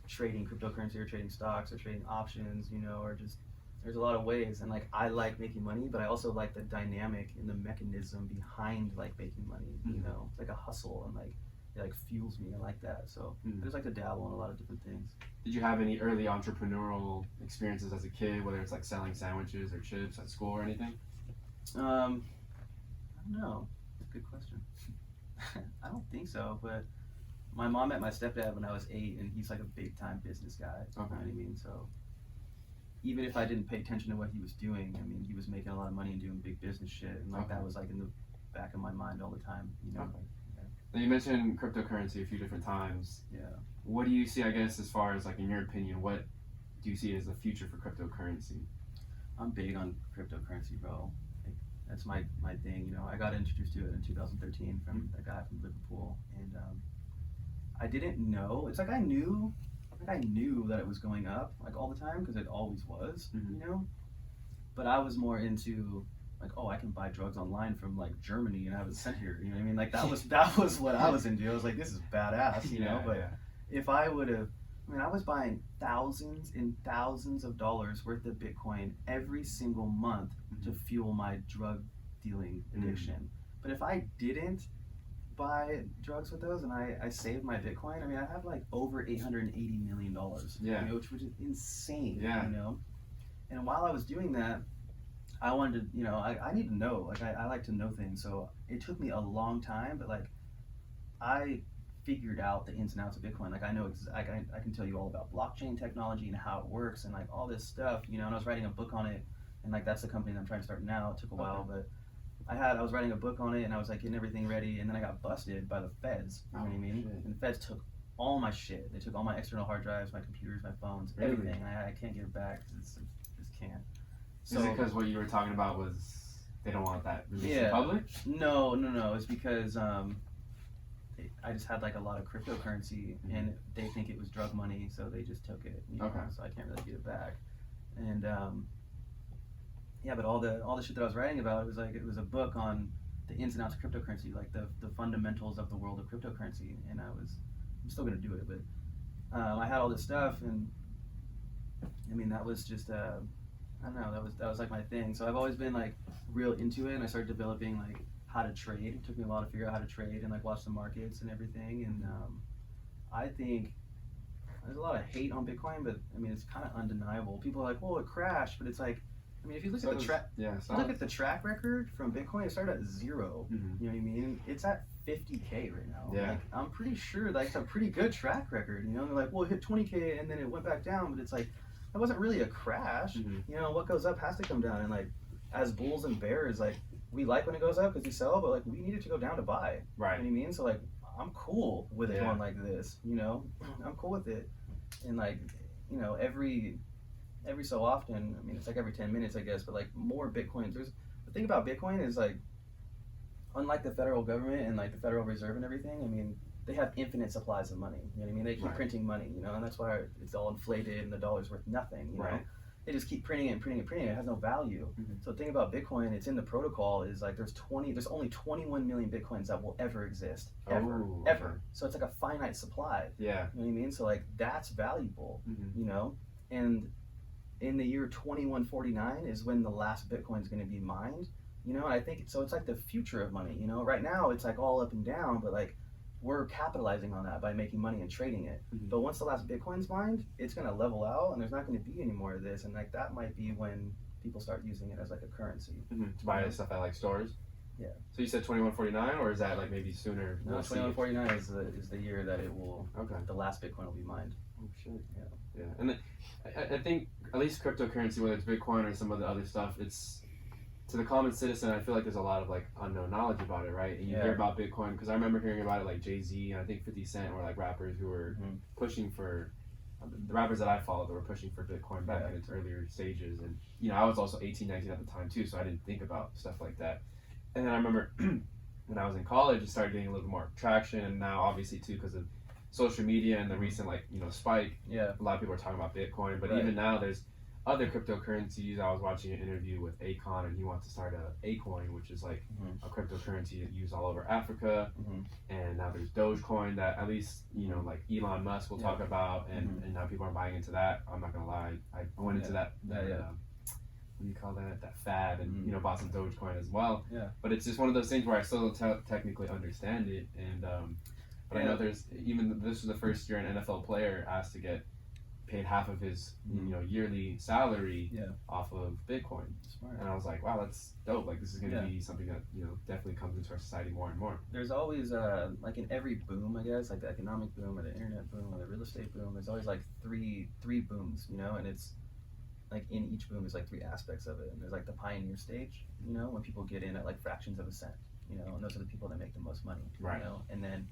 trading cryptocurrency or trading stocks or trading options, you know, or just there's a lot of ways. And like I like making money, but I also like the dynamic and the mechanism behind like making money. You know, it's like a hustle, and like it like fuels me. I like that. So I just like to dabble in a lot of different things. Did you have any early entrepreneurial experiences as a kid, whether it's like selling sandwiches or chips at school or anything? I don't know. That's a good question. I don't think so, but my mom met my stepdad when I was 8, and he's like a big time business guy. Okay. You know what I mean? So even if I didn't pay attention to what he was doing, I mean, he was making a lot of money and doing big business shit, and like that was like in the back of my mind all the time, you know? Okay. Yeah. Now you mentioned cryptocurrency a few different times. Yeah. What do you see, I guess, as far as like in your opinion, what do you see as the future for cryptocurrency? I'm big on cryptocurrency, bro. Like, that's my thing, you know. I got introduced to it in 2013 from a guy from Liverpool, and I didn't know. It's like I knew that it was going up like all the time because it always was, you know. But I was more into like, oh, I can buy drugs online from like Germany and have it sent here. You know what I mean? Like that was what I was into. I was like, this is badass, you know. But if I would have, I mean, I was buying thousands and thousands of dollars worth of Bitcoin every single month to fuel my drug dealing addiction. But if I didn't buy drugs with those and I saved my Bitcoin, I mean, I have like over $880 million, you know, which is insane, you know. And while I was doing that, I wanted to, you know, I need to know, like I like to know things. So it took me a long time, but like I figured out the ins and outs of Bitcoin. Like I know, I can tell you all about blockchain technology and how it works and like all this stuff, you know. And I was writing a book on it, and like that's the company that I'm trying to start now. It took a while, but I was writing a book on it, and I was like getting everything ready, and then I got busted by the feds. You know what I mean? Shit. And the feds took all my shit. They took all my external hard drives, my computers, my phones, everything. And I can't get it back. Just can't. So, is it because what you were talking about was they don't want that released in public? No. It's because I just had like a lot of cryptocurrency, and they think it was drug money, so they just took it. You know? So I can't really get it back. And yeah, but all the shit that I was writing about, it was a book on the ins and outs of cryptocurrency, like the fundamentals of the world of cryptocurrency. And I'm still gonna do it, but I had all this stuff, and I mean that was just I don't know, that was like my thing. So I've always been like real into it, and I started developing like how to trade. It took me a while to figure out how to trade and like watch the markets and everything. And I think there's a lot of hate on Bitcoin, but I mean it's kind of undeniable. People are like, well, it crashed, but it's like, I mean, if you look at the track record from Bitcoin, it started at 0. You know what I mean? It's at 50K right now. Yeah. Like, I'm pretty sure that's a pretty good track record. You know, they're like, well, it hit 20K and then it went back down, but it's like, that wasn't really a crash. You know, what goes up has to come down. And like, as bulls and bears, like, we like when it goes up because we sell, but like, we need it to go down to buy. Right. You know what I mean? So like, I'm cool with it going like this. You know, I'm cool with it. And like, you know, every so often, I mean, it's like every 10 minutes, I guess, but like more Bitcoins. The thing about Bitcoin is like, unlike the federal government and like the Federal Reserve and everything, I mean, they have infinite supplies of money. You know what I mean? They keep printing money, you know, and that's why it's all inflated and the dollar's worth nothing, you know? They just keep printing it and printing it and printing it. It has no value. So the thing about Bitcoin, it's in the protocol, is like there's only 21 million Bitcoins that will ever exist. Ever. So it's like a finite supply. Yeah. You know what I mean? So like that's valuable, you know? And in the year 2149 is when the last Bitcoin is going to be mined, you know. And I think so. It's like the future of money, you know. Right now it's like all up and down, but like we're capitalizing on that by making money and trading it. But once the last Bitcoin's mined, it's going to level out, and there's not going to be any more of this. And like that might be when people start using it as like a currency to buy stuff at like stores. Yeah. So you said 2149, or is that like maybe sooner? No, 2149 is the year that it will. Okay. The last Bitcoin will be mined. Oh shit. Yeah. Yeah, and I think at least cryptocurrency, whether it's Bitcoin or some of the other stuff, it's to the common citizen. I feel like there's a lot of like unknown knowledge about it, right? And you hear about Bitcoin because I remember hearing about it like Jay-Z and I think 50 Cent were like rappers who were pushing for the rappers that I followed that were pushing for Bitcoin back in its earlier stages. And you know, I was also 18, 19 at the time too, so I didn't think about stuff like that. And then I remember when I was in college, it started getting a little more traction, and now obviously too because of social media and the recent like, you know, spike. Yeah. A lot of people are talking about Bitcoin, but even now there's other cryptocurrencies. I was watching an interview with Akon, and he wants to start a Coin, which is like a cryptocurrency used all over Africa. And now there's Dogecoin that at least like Elon Musk will talk about, and now people are buying into that. I'm not gonna lie, I went into that. What do you call that fad, and bought some Dogecoin as well. But it's just one of those things where I still don't technically understand it, and but I know there's this was the first year an NFL player asked to get paid half of his yearly salary off of Bitcoin. Smart. And I was like, wow, that's dope. Like, this is going to be something that definitely comes into our society more and more. There's always like in every boom, I guess, like the economic boom or the internet boom or the real estate boom, there's always like three booms, and it's like in each boom there's like three aspects of it. And there's like the pioneer stage, when people get in at like fractions of a cent, and those are the people that make the most money, right? And then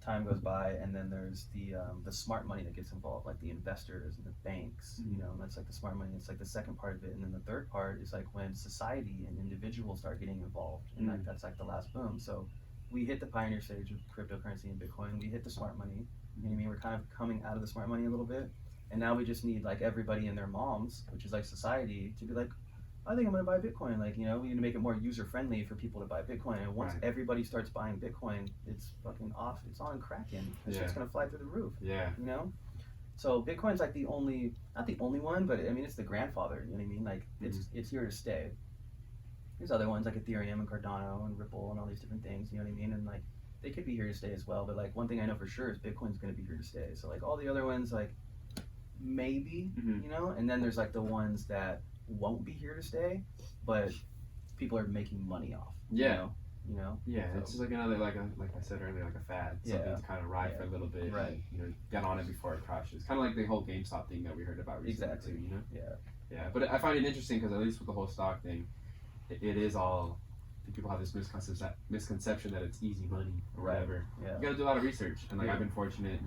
time goes by, and then there's the smart money that gets involved, like the investors and the banks, and that's like the smart money. It's like the second part of it, and then the third part is like when society and individuals start getting involved, and like that's like the last boom. So we hit the pioneer stage of cryptocurrency and Bitcoin. We hit the smart money. You know what I mean? We're kind of coming out of the smart money a little bit, and now we just need like everybody and their moms, which is like society, to be like, I think I'm going to buy Bitcoin. Like, we need to make it more user-friendly for people to buy Bitcoin. And once everybody starts buying Bitcoin, it's fucking off. It's on Kraken. That shit's going to fly through the roof. Yeah. So Bitcoin's like not the only one, but I mean, it's the grandfather. You know what I mean? Like, it's here to stay. There's other ones like Ethereum and Cardano and Ripple and all these different things. You know what I mean? And like, they could be here to stay as well. But like, one thing I know for sure is Bitcoin's going to be here to stay. So like, all the other ones, like, maybe, and then there's like the ones that won't be here to stay, but people are making money off. Yeah, so. It's just like another like I said earlier, like a fad. Something to kind of ride for a little bit, right? And, get on it before it crashes. Kind of like the whole GameStop thing that we heard about recently too. Yeah. But I find it interesting because at least with the whole stock thing, it is all. People have this misconception that it's easy money or whatever. Yeah. You got to do a lot of research, and like I've been fortunate,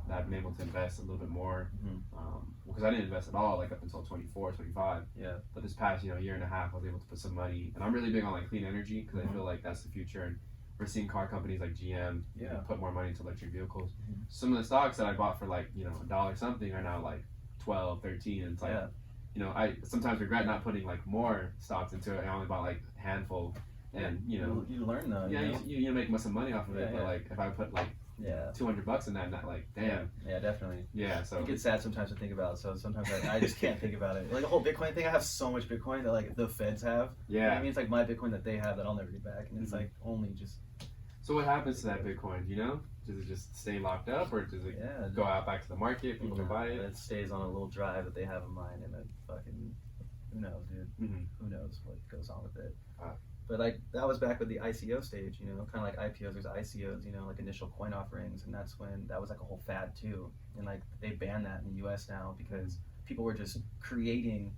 that I've been able to invest a little bit more, because I didn't invest at all, like up until 24, 25. Yeah. But this past, year and a half, I was able to put some money, and I'm really big on like clean energy because I feel like that's the future. And we're seeing car companies like GM put more money into electric vehicles. Some of the stocks that I bought for like $1 something are now like 12, 13, and it's like I sometimes regret not putting like more stocks into it. I only bought like a handful, and you learn though. You make some money off of it, but like if I put like $200 in that, not like damn. Yeah, definitely. Yeah, so it gets sad sometimes to think about. So sometimes I just can't think about it. Like the whole Bitcoin thing, I have so much Bitcoin that like the feds have. Yeah. You know what I mean, it's like my Bitcoin that they have that I'll never get back, and it's like only just. So what happens to that Bitcoin? Does it just stay locked up, or does it go out back to the market? People can buy it. It stays on a little drive that they have of mine, and then fucking who knows, dude? Who knows what goes on with it? But like that was back with the ICO stage, kind of like IPOs. There's ICOs, like initial coin offerings, and that's when that was like a whole fad too. And like they banned that in the U.S. now because people were just creating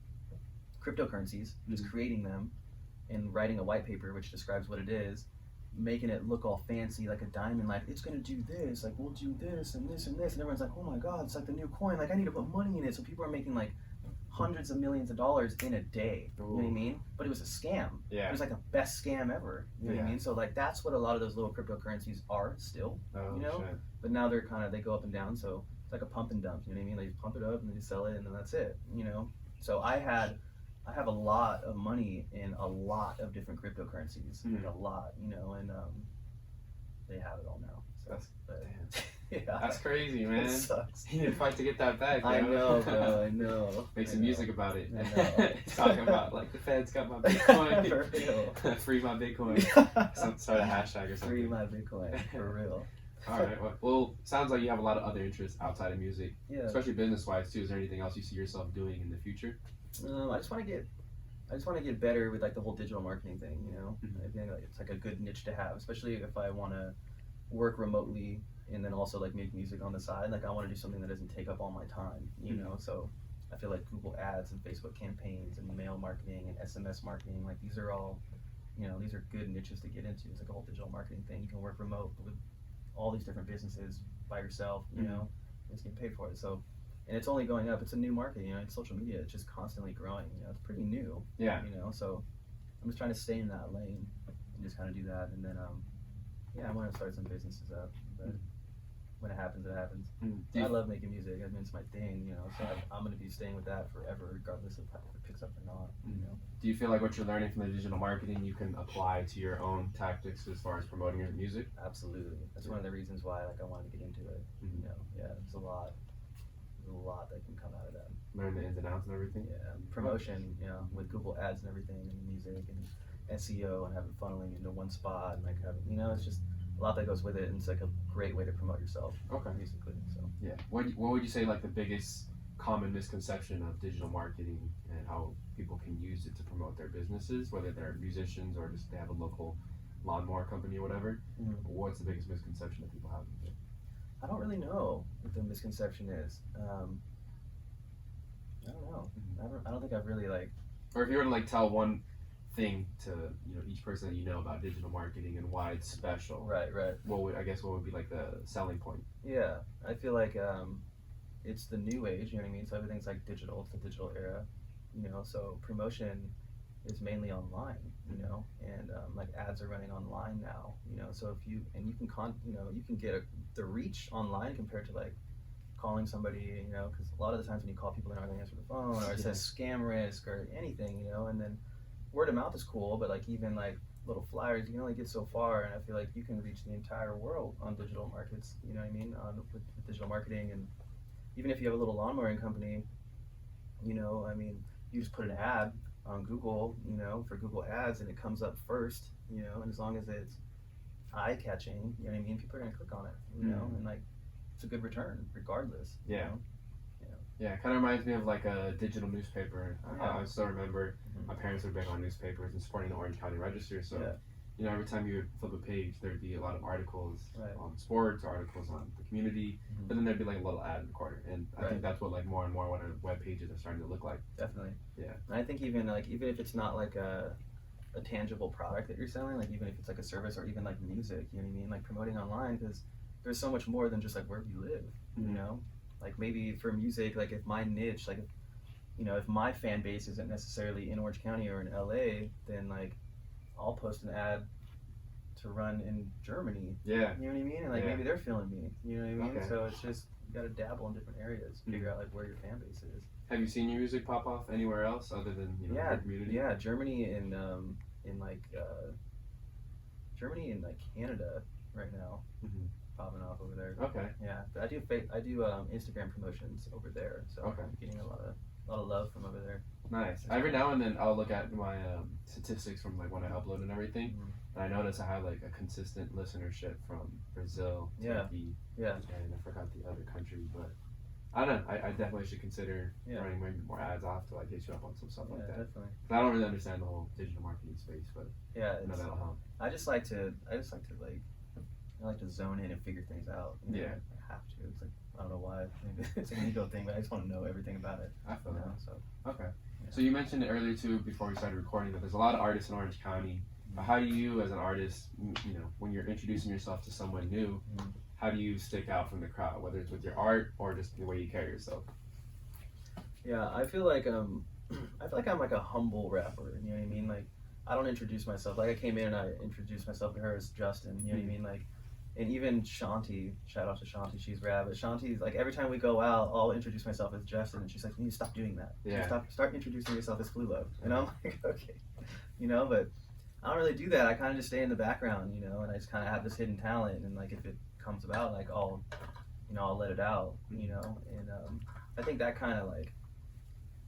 cryptocurrencies, just creating them, and writing a white paper which describes what it is, making it look all fancy like a diamond, like it's gonna do this, like we'll do this and this and this, and everyone's like, oh my god, it's like the new coin, like I need to put money in it. So people are making like hundreds of millions of dollars in a day. You know what I mean? But it was a scam. Yeah. It was like the best scam ever. You know what I mean? So like that's what a lot of those little cryptocurrencies are still. Shit. But now they're they go up and down. So it's like a pump and dump. You know what I mean? They pump it up and then they sell it and then that's it. So I have a lot of money in a lot of different cryptocurrencies. Like a lot. And they have it all now. So, That's crazy, man. It sucks. You need to fight to get that back. I know, bro. I know. Make some music about it. I know. Talking about like the feds got my Bitcoin. For real. Free my Bitcoin. Start a hashtag or something. Free my Bitcoin. For real. All right. Well, sounds like you have a lot of other interests outside of music. Yeah. Especially business-wise too. Is there anything else you see yourself doing in the future? I just want to get better with like the whole digital marketing thing. I think like, it's like a good niche to have, especially if I want to work remotely and then also like make music on the side. Like I want to do something that doesn't take up all my time. So I feel like Google ads and Facebook campaigns and mail marketing and SMS marketing, like these are all, these are good niches to get into. It's like a whole digital marketing thing. You can work remote with all these different businesses by yourself, it's getting paid for it. So, and it's only going up. It's a new market, it's social media. It's just constantly growing, it's pretty new. Yeah. So I'm just trying to stay in that lane and just kind of do that. And then, I want to start some businesses up, but when it happens, it happens. Mm-hmm. I love making music. I mean, it's my thing, you know. So I'm gonna be staying with that forever, regardless of if it picks up or not. You know. Do you feel like what you're learning from the digital marketing you can apply to your own tactics as far as promoting your music? Absolutely. That's one of the reasons why like I wanted to get into it. Mm-hmm. You know, yeah, there's a lot that can come out of that. Learn the ins and outs and everything. Yeah, promotion, you know, with Google Ads and everything, and music and SEO, and having funneling into one spot, and like having, you know, it's just a lot that goes with it, and it's like a great way to promote yourself. Okay. Musically, so. Yeah. What would you say like the biggest common misconception of digital marketing and how people can use it to promote their businesses, whether they're musicians or just they have a local lawnmower company or whatever? Mm-hmm. What's the biggest misconception that people have with it? I don't really know what the misconception is. I don't know. I don't think I've really like. Or if you were to like tell one thing to each person that you know about digital marketing and why it's special. Right. What would be like the selling point? Yeah, I feel like it's the new age. You know what I mean? So everything's like digital. It's the digital era. You know, so promotion is mainly online. You know, and like ads are running online now. You know, so if you can get the reach online compared to like calling somebody, you know, because a lot of the times when you call people, they're not going to answer the phone, or it says scam risk or anything, you know. And then word of mouth is cool, but like even like little flyers, you can only get so far. And I feel like you can reach the entire world on digital markets. You know what I mean? With digital marketing, and even if you have a little lawnmowing company, you know, I mean, you just put an ad on Google, you know, for Google Ads, and it comes up first, you know, and as long as it's eye catching, you know what I mean, people are going to click on it, you know, and like it's a good return regardless. Yeah. You know? Yeah, it kind of reminds me of like a digital newspaper. I still remember my parents were big on newspapers and supporting the Orange County Register. So, you know, every time you would flip a page, there'd be a lot of articles on sports, articles on the community, but then there'd be like a little ad in the corner. And I think that's what like more and more what our web pages are starting to look like. Definitely. Yeah. And I think even if it's not like a tangible product that you're selling, like even if it's like a service or even like music, you know what I mean? Like promoting online, because there's so much more than just like where you live, you know? Like maybe for music, like if my niche, like if my fan base isn't necessarily in Orange County or in LA, then like I'll post an ad to run in Germany. Yeah. You know what I mean? And like maybe they're feeling me. You know what I mean? Okay. So it's just you gotta dabble in different areas, figure out like where your fan base is. Have you seen your music pop off anywhere else other than your community? Yeah, Germany and Germany and like Canada right now. Popping off over there. Okay. Yeah, but I do Instagram promotions over there, so I'm getting a lot of love from over there. Nice. Every now and then I'll look at my statistics from like when I upload and everything, and I notice I have like a consistent listenership from Brazil, Turkey, and I forgot the other country, but I don't know. I definitely should consider running maybe more ads off to like get you up on some stuff like that. Definitely. I don't really understand the whole digital marketing space, but I know that'll help. I just like to zone in and figure things out. You know? I have to. It's like, I don't know why. Maybe it's an ego thing, but I just want to know everything about it. I feel that. So. Okay. Yeah. So you mentioned it earlier too, before we started recording, that there's a lot of artists in Orange County. How do you, as an artist, when you're introducing yourself to someone new, how do you stick out from the crowd, whether it's with your art or just the way you carry yourself? Yeah, I feel like I'm like a humble rapper. You know what I mean? Like, I don't introduce myself. Like, I came in and I introduced myself to her as Justin. You know what I mean? Like. And even Shanti, shout out to Shanti, she's rad, but Shanti's like, every time we go out, I'll introduce myself as Justin, and she's like, you need to stop doing that. Yeah. Start introducing yourself as Fluluv. And I'm like, okay. But I don't really do that. I kind of just stay in the background, and I just kind of have this hidden talent, and like, if it comes about, like, I'll let it out, and I think that kind of like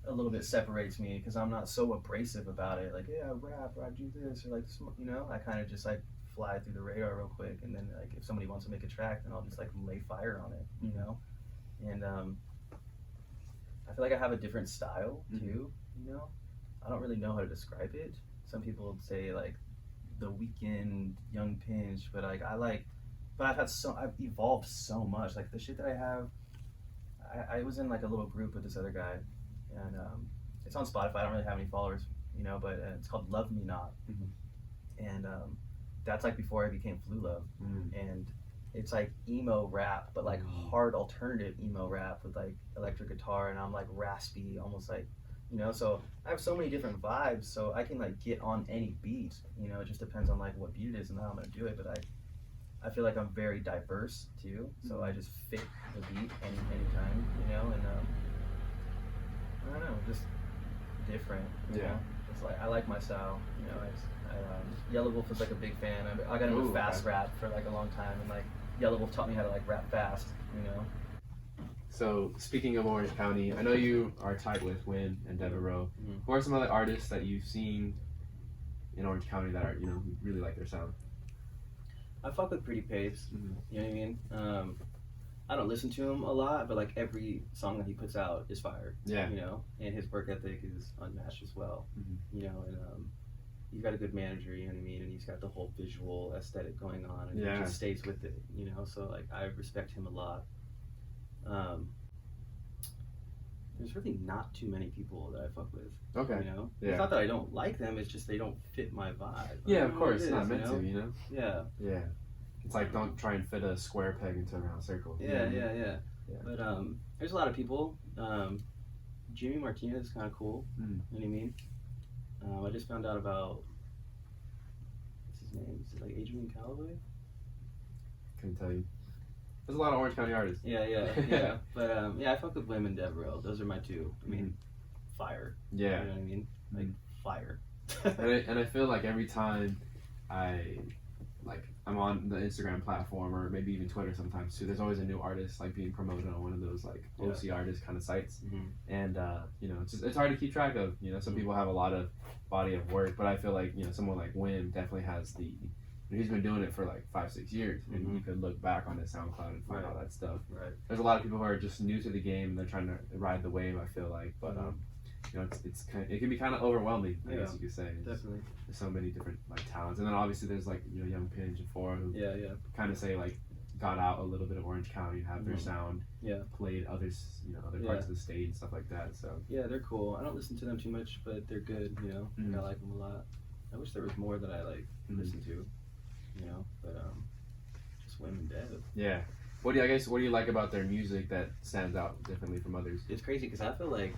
a little bit separates me, because I'm not so abrasive about it, like, yeah, I rap, or I do this, or like, I kind of just like fly through the radar real quick, and then like if somebody wants to make a track, then I'll just like lay fire on it, and I feel like I have a different style too. I don't really know how to describe it. Some people would say like The Weeknd, Young Pinch, but like I've evolved so much. Like the shit that I have, I was in like a little group with this other guy, and it's on Spotify. I don't really have any followers, but it's called Love Me Not, and that's like before I became Fluluv, and it's like emo rap, but like hard alternative emo rap with like electric guitar, and I'm like raspy, almost like, so I have so many different vibes, so I can like get on any beat, it just depends on like what beat it is and how I'm gonna do it, but I feel like I'm very diverse too, so I just fit the beat anytime, you know, and I don't know, just different. You know? It's like I like my style, you know. Yellow Wolf was like a big fan. I got into fast rap for like a long time, and like Yellow Wolf taught me how to like rap fast, you know. So speaking of Orange County, I know you are tight with Win and Devereaux. Who are some other artists that you've seen in Orange County that are, you know, really like their sound? I fuck with Pretty Pace. You know what I mean? I don't listen to him a lot, but like every song that he puts out is fire. Yeah. You know, and his work ethic is unmatched as well. You know, and he's got a good manager. You know what I mean? And he's got the whole visual aesthetic going on, and he just stays with it. You know, so like I respect him a lot. There's really not too many people that I fuck with. Okay. You know? It's not that I don't like them, it's just they don't fit my vibe. Yeah, of course. It's not meant to, you know? Yeah. Yeah. It's like don't try and fit a square peg into a round circle. Yeah. But there's a lot of people. Jimmy Martinez is kind of cool. You know what I mean? I just found out about, what's his name? Is it like Adrian Calloway? Couldn't tell you. There's a lot of Orange County artists. Yeah. But I fuck with Wim and Devereaux. Those are my two. I mean, fire. Yeah. You know what I mean? Like fire. and I feel like every time I'm on the Instagram platform or maybe even Twitter sometimes too, there's always a new artist like being promoted on one of those like OC artist kind of sites. And you know, it's hard to keep track of. You know, some people have a lot of body of work, but I feel like, you know, someone like Wim definitely has he's been doing it for like 5-6 years, and you could look back on his SoundCloud and find all that stuff. There's a lot of people who are just new to the game and they're trying to ride the wave, I feel like, but you know, it can be kind of overwhelming, I guess you could say. Definitely. There's so many different like talents, and then obviously there's like, you know, Young Pinch and Four who kind of say like got out a little bit of Orange County, have their sound, played others, you know, other parts of the state and stuff like that. So they're cool. I don't listen to them too much, but they're good. You know, I like them a lot. I wish there was more that I like listen to. You know, but just Wim and Dev. Yeah. What do you like about their music that stands out differently from others? It's crazy because I feel like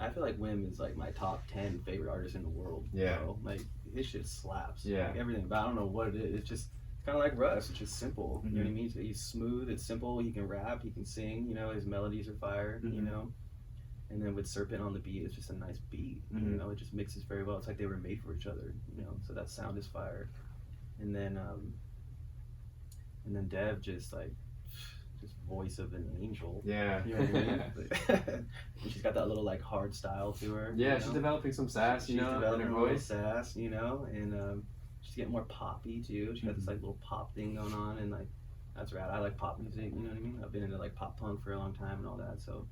Wim is like my top 10 favorite artist in the world. Yeah. Bro. Like his shit slaps. Yeah. Like everything, but I don't know what it is. It's just kind of like Russ. It's just simple. You know what I mean? He's smooth. It's simple. He can rap. He can sing. You know, his melodies are fire. You know. And then with Serpent on the beat, it's just a nice beat. You know, it just mixes very well. It's like they were made for each other. You know, so that sound is fire. And then Dev just voice of an angel. Yeah. You know what I mean? And she's got that little like hard style to her. Yeah, she's developing some sass, you know, in her voice. Sass, you know, and she's getting more poppy too. She got this like little pop thing going on, and like that's rad. I like pop music, you know what I mean? I've been into like pop punk for a long time and all that. So,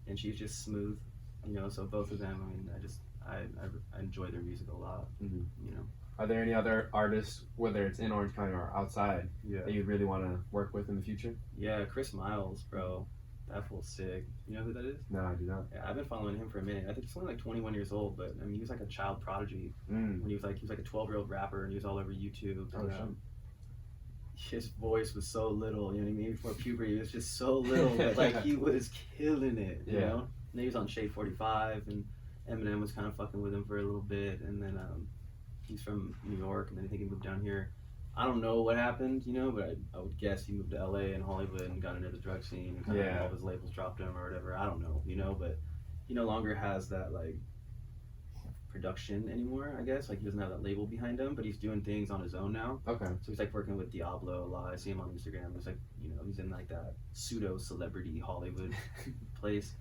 and she's just smooth, you know. So both of them, I mean, I enjoy their music a lot. You know. Are there any other artists, whether it's in Orange County or outside, that you really want to work with in the future? Yeah, Chris Miles, bro. That fool's sick. You know who that is? No, I do not. Yeah, I've been following him for a minute. I think he's only like 21 years old, but I mean, he was like a child prodigy when he was like a 12-year-old rapper, and he was all over YouTube. And, his voice was so little, you know what I mean? Before puberty, he was just so little, but like he was killing it, you know? And then he was on Shade 45, and Eminem was kind of fucking with him for a little bit, and then he's from New York, and then I think he moved down here. I don't know what happened, you know, but I would guess he moved to LA and Hollywood and got into the drug scene, and kind of all of his labels dropped him or whatever. I don't know, you know, but he no longer has that like production anymore, I guess. Like he doesn't have that label behind him, but he's doing things on his own now. Okay. So he's like working with Diablo a lot. I see him on Instagram. It's like, you know, he's in like that pseudo celebrity Hollywood place,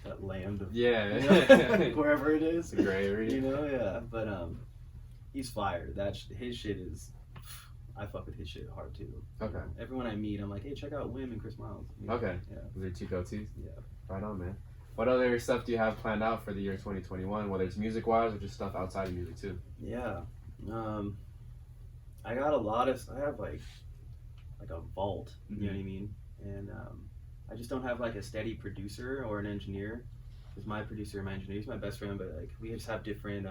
that land of you know, like wherever it is. The gray area. You know, but he's fired. His shit is. I fuck with his shit hard too. Okay. You know? Everyone I meet, I'm like, hey, check out Wim and Chris Miles. You know? Okay. Yeah. Those are two go-tos? Yeah. Right on, man. What other stuff do you have planned out for the year 2021, whether it's music-wise or just stuff outside of music too? Yeah. I got I have like a vault, you know what I mean? And I just don't have like a steady producer or an engineer. Because my producer and my engineer, he's my best friend, but like we just have different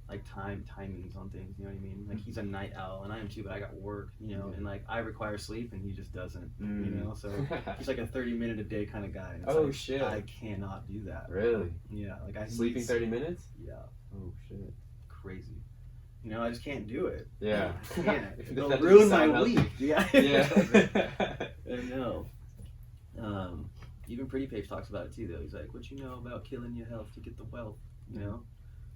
like timings on things, you know what I mean? Like he's a night owl and I am too, but I got work, you know, and like I require sleep and he just doesn't, you know? So he's like a 30-minute a day kind of guy. And it's shit. I cannot do that. Really? Yeah. Like I sleeping 30 minutes? Yeah. Oh shit. Crazy. You know, I just can't do it. Yeah. I can't. It'll ruin my week. Yeah. I know. Even Pretty Page talks about it too, though. He's like, what you know about killing your health to get the wealth, you know?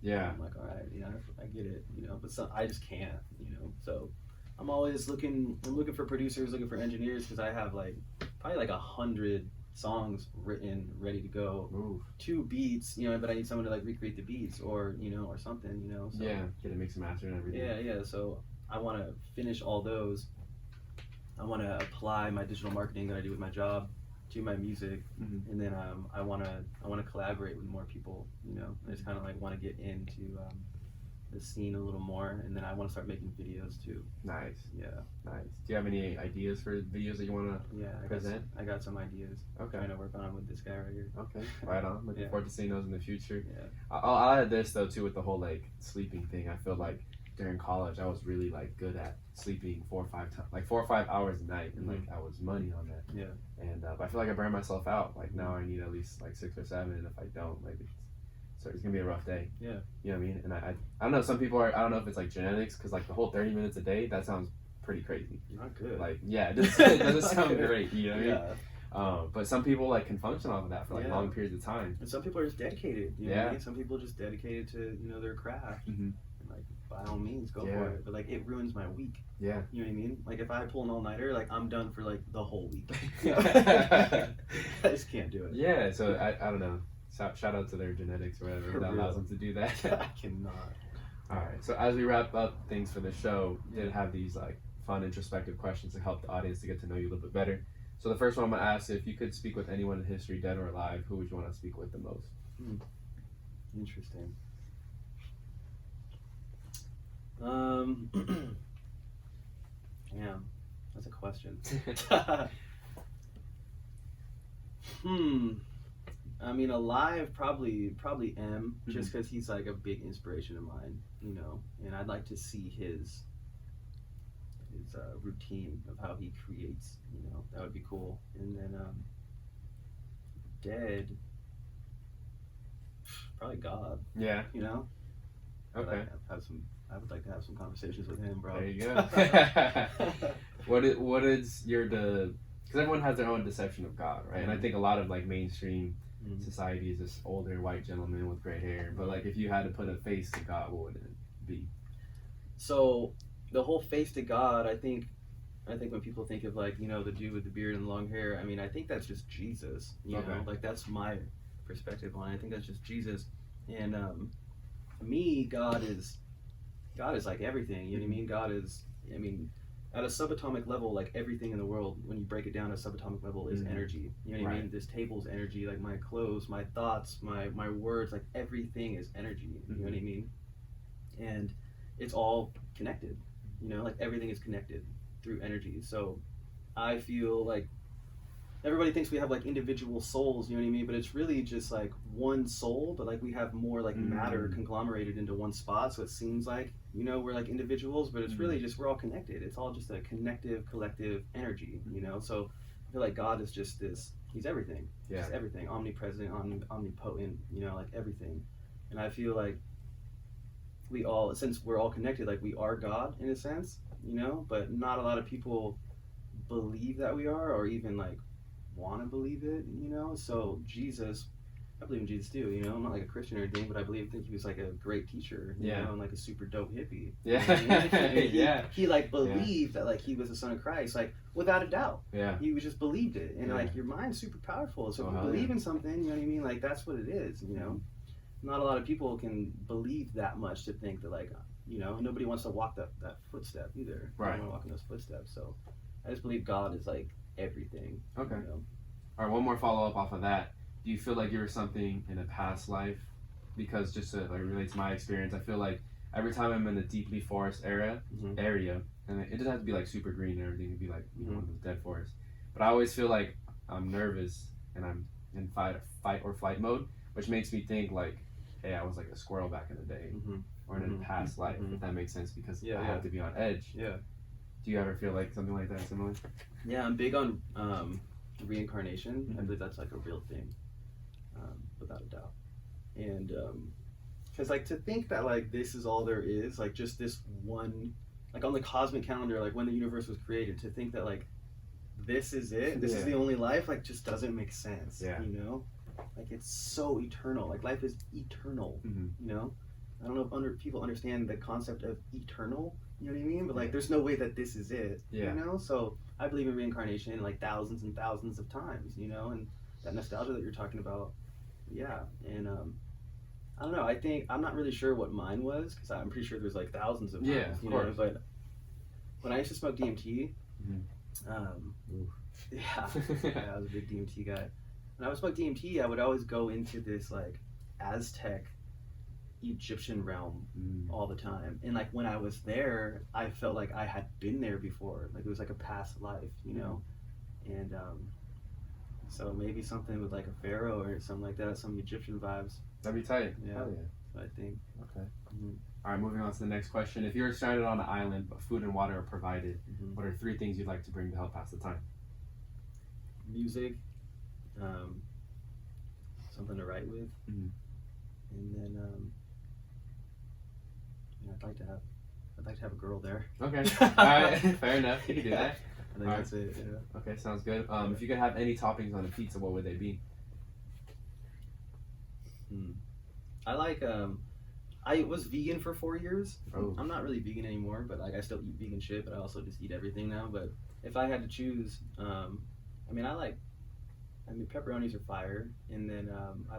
Yeah. I'm like, all right, you know, I get it, you know, but I just can't, you know? So I'm always looking for producers, looking for engineers, because I have like probably like 100 songs written, ready to go. Ooh. 2 beats, you know, but I need someone to like recreate the beats or, you know, or something, you know? So, yeah, get it mix and master and everything. Yeah, so I want to finish all those. I want to apply my digital marketing that I do with my job to my music, and then I want to collaborate with more people, you know. I just kind of like want to get into the scene a little more, and then I want to start making videos too. Nice. Yeah. Nice. Do you have any ideas for videos that you want to present? I got some ideas. Okay. I'm trying to work on them with this guy right here. Okay. Right on. Looking forward to seeing those in the future. Yeah. I'll add this though too with the whole like sleeping thing. I feel like during college I was really like good at sleeping 4 or 5 hours a night, and like I was money on that. Yeah. And I feel like I burned myself out. Like now I need at least like 6 or 7, and if I don't, like it's gonna be a rough day. Yeah. You know what I mean? And I don't know. Some people are. I don't know if it's like genetics, because like the whole 30 minutes a day, that sounds pretty crazy. Not good. Like yeah, it doesn't sound great. You know what I mean? Yeah. But some people like can function off of that for like long periods of time. And some people are just dedicated. You know what I mean? Some people are just dedicated to, you know, their craft. And like by all means go for it. But like it ruins my week. Yeah. You know what I mean? Like if I pull an all-nighter, like I'm done for like the whole week. I just can't do it. Yeah. So I don't know. Shout out to their genetics or whatever that allows them to do that. I cannot. All right. So as we wrap up things for the show, we did have these like fun introspective questions to help the audience to get to know you a little bit better. So the first one I'm gonna ask is, if you could speak with anyone in history, dead or alive, who would you want to speak with the most? Interesting. Yeah, that's a question. I mean, alive, probably M, just because he's like a big inspiration of mine, you know, and I'd like to see his routine of how he creates, you know. That would be cool. And then dead, probably God. Yeah. You know. Okay. I would like to have some conversations with him, bro. There you go. What is your because everyone has their own deception of God, right? And I think a lot of like mainstream society is this older white gentleman with gray hair. But like, if you had to put a face to God, what would it be? So the whole face to God, I think when people think of like, you know, the dude with the beard and long hair, I mean, I think that's just Jesus. You know, like that's my perspective on it. I think that's just Jesus. And to me, God is like everything. You know what I mean? God is, I mean, at a subatomic level, like everything in the world, when you break it down at a subatomic level, is energy. You know what I mean? This table's energy, like my clothes, my thoughts, my words, like everything is energy. You know what I mean? And it's all connected. You know, like everything is connected through energy. So I feel like everybody thinks we have like individual souls, you know what I mean? But it's really just like one soul, but like we have more like matter conglomerated into one spot. So it seems like, you know, we're like individuals, but it's really just, we're all connected. It's all just a connective, collective energy, you know? So I feel like God is just this, he's everything. Yeah. Just everything. Omnipresent, omnipotent, you know, like everything. And I feel like we all, since we're all connected, like we are God in a sense, you know, but not a lot of people believe that we are, or even like want to believe it, you know. So Jesus, I believe in Jesus too, you know. I'm not like a Christian or anything, but I think he was like a great teacher, you know, and like a super dope hippie. Yeah. You know what I mean? He like believed that like he was the son of Christ, like without a doubt. Yeah. He just believed it. And like your mind's super powerful. So if you believe in something, you know what I mean? Like that's what it is, you know. Not a lot of people can believe that much to think that like, you know, nobody wants to walk that footstep either. Right. I don't want to walk in those footsteps. So I just believe God is like everything. Okay. You know? All right, one more follow up off of that. Do you feel like you were something in a past life? Because just to like relate to my experience, I feel like every time I'm in a deeply forest area, and it doesn't have to be like super green and everything, it could be like, you know, one of those dead forests. But I always feel like I'm nervous and I'm in fight or flight mode, which makes me think like, hey, I was like a squirrel back in the day, or in a past life, if that makes sense, because I have to be on edge. Yeah. Do you ever feel like something like that similar? Yeah, I'm big on reincarnation. I believe that's like a real thing, without a doubt. And Because like to think that like this is all there is, like just this one, like on the cosmic calendar, like when the universe was created, to think that like this is it, this is the only life, like just doesn't make sense. Yeah. You know, like it's so eternal. Like life is eternal. Mm-hmm. You know, I don't know if people understand the concept of eternal. You know what I mean? But like, there's no way that this is it. Yeah. You know, so I believe in reincarnation like thousands and thousands of times. You know, and that nostalgia that you're talking about. Yeah, and I don't know. I think I'm not really sure what mine was because I'm pretty sure there's like thousands of times. Yeah, of course. Know, but when I used to smoke DMT, mm-hmm. I was a big DMT guy. When I would smoke DMT, I would always go into this like Aztec, Egyptian realm all the time. And like when I was there, I felt like I had been there before. Like it was like a past life, you know. And so maybe something with like a pharaoh or something like that, some Egyptian vibes. That'd be tight. Yeah. Hell yeah. So I think. Okay. Mm-hmm. All right, moving on to the next question. If you're stranded on an island but food and water are provided, what are 3 things you'd like to bring to help pass the time? Music, something to write with, and then I'd like to have a girl there. Okay. All right. Fair enough. You can do that. I think that's it. Yeah. Okay, sounds good. If you could have any toppings on a pizza, what would they be? I like I was vegan for 4 years. Oh. I'm not really vegan anymore, but like I still eat vegan shit, but I also just eat everything now. But if I had to choose, I mean pepperonis are fire, and then I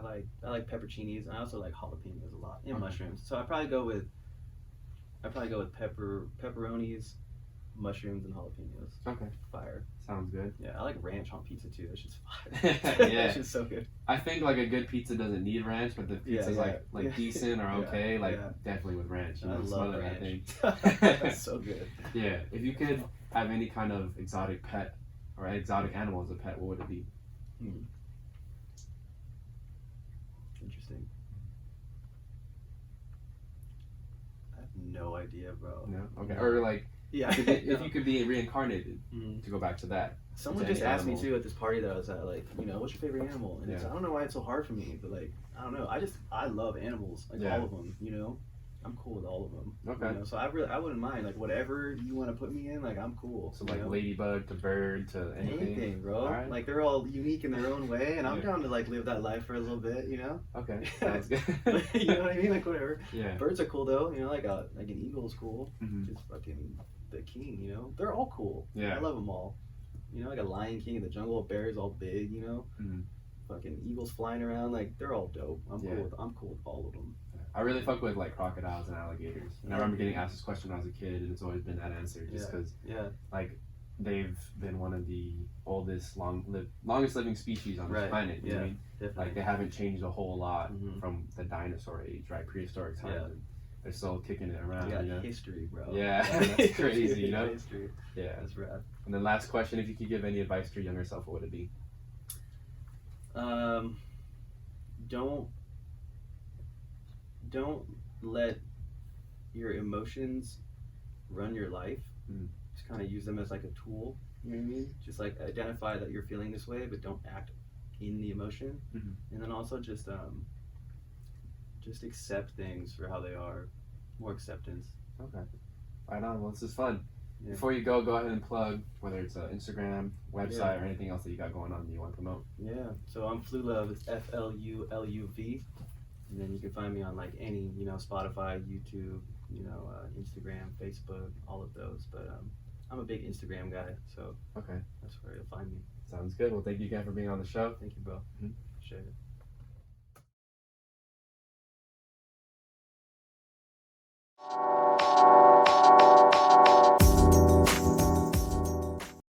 like pepperoncinis, and I also like jalapenos a lot, and mushrooms. So I'd probably go with pepperonis, mushrooms, and jalapenos. Okay. Fire. Sounds good. Yeah, I like ranch on pizza too. That shit's fire. Yeah. That shit's so good. I think like a good pizza doesn't need ranch, but the pizza's like decent or okay, definitely with ranch. You know, I love ranch. I think. That's so good. Yeah. If you could have any kind of exotic pet or exotic animal as a pet, what would it be? Interesting. I have no idea, bro. No? Okay. Or like, if you could be reincarnated, to go back to that. Someone just asked me too at this party that I was at, like, you know, what's your favorite animal? And I don't know why it's so hard for me, but like, I don't know. I love animals, like all of them, you know? I'm cool with all of them. Okay. You know? So I wouldn't mind, like, whatever you want to put me in, like, I'm cool. So like ladybug to bird to anything? Anything, bro. Right. Like, they're all unique in their own way, and I'm down to, like, live that life for a little bit, you know? Okay, sounds good. You know what I mean? Like, whatever. Yeah. Birds are cool, though. You know, like an eagle is cool. Just fucking the king, you know? They're all cool. Yeah. I love them all. You know, like a lion king in the jungle, bears all big, you know? Fucking eagles flying around, like, they're all dope. I'm cool with all of them. I really fuck with like crocodiles and alligators. And I remember getting asked this question when I was a kid, and it's always been that answer, just because like they've been one of the oldest, longest living species on this planet. You know what I mean? Definitely. Like they haven't changed a whole lot from the dinosaur age, right? Prehistoric times. And they're still kicking it around. You got you know? History, bro. Yeah, that's crazy. You know? History. Yeah, that's rad. And then last question: if you could give any advice to your younger self, what would it be? Don't let your emotions run your life. Just kind of use them as like a tool. You know what I mean? Just like identify that you're feeling this way, but don't act in the emotion. And then also just accept things for how they are. More acceptance. Okay. Right on. Well, this is fun. Yeah. Before you go ahead and plug whether it's an Instagram, website, or anything else that you got going on that you want to promote. Yeah. So I'm Fluluv. It's FLULUV. And then you can find me on like any, you know, Spotify, YouTube, you know, Instagram, Facebook, all of those. But I'm a big Instagram guy, so that's where you'll find me. Sounds good. Well, thank you again for being on the show. Thank you, bro. Appreciate it.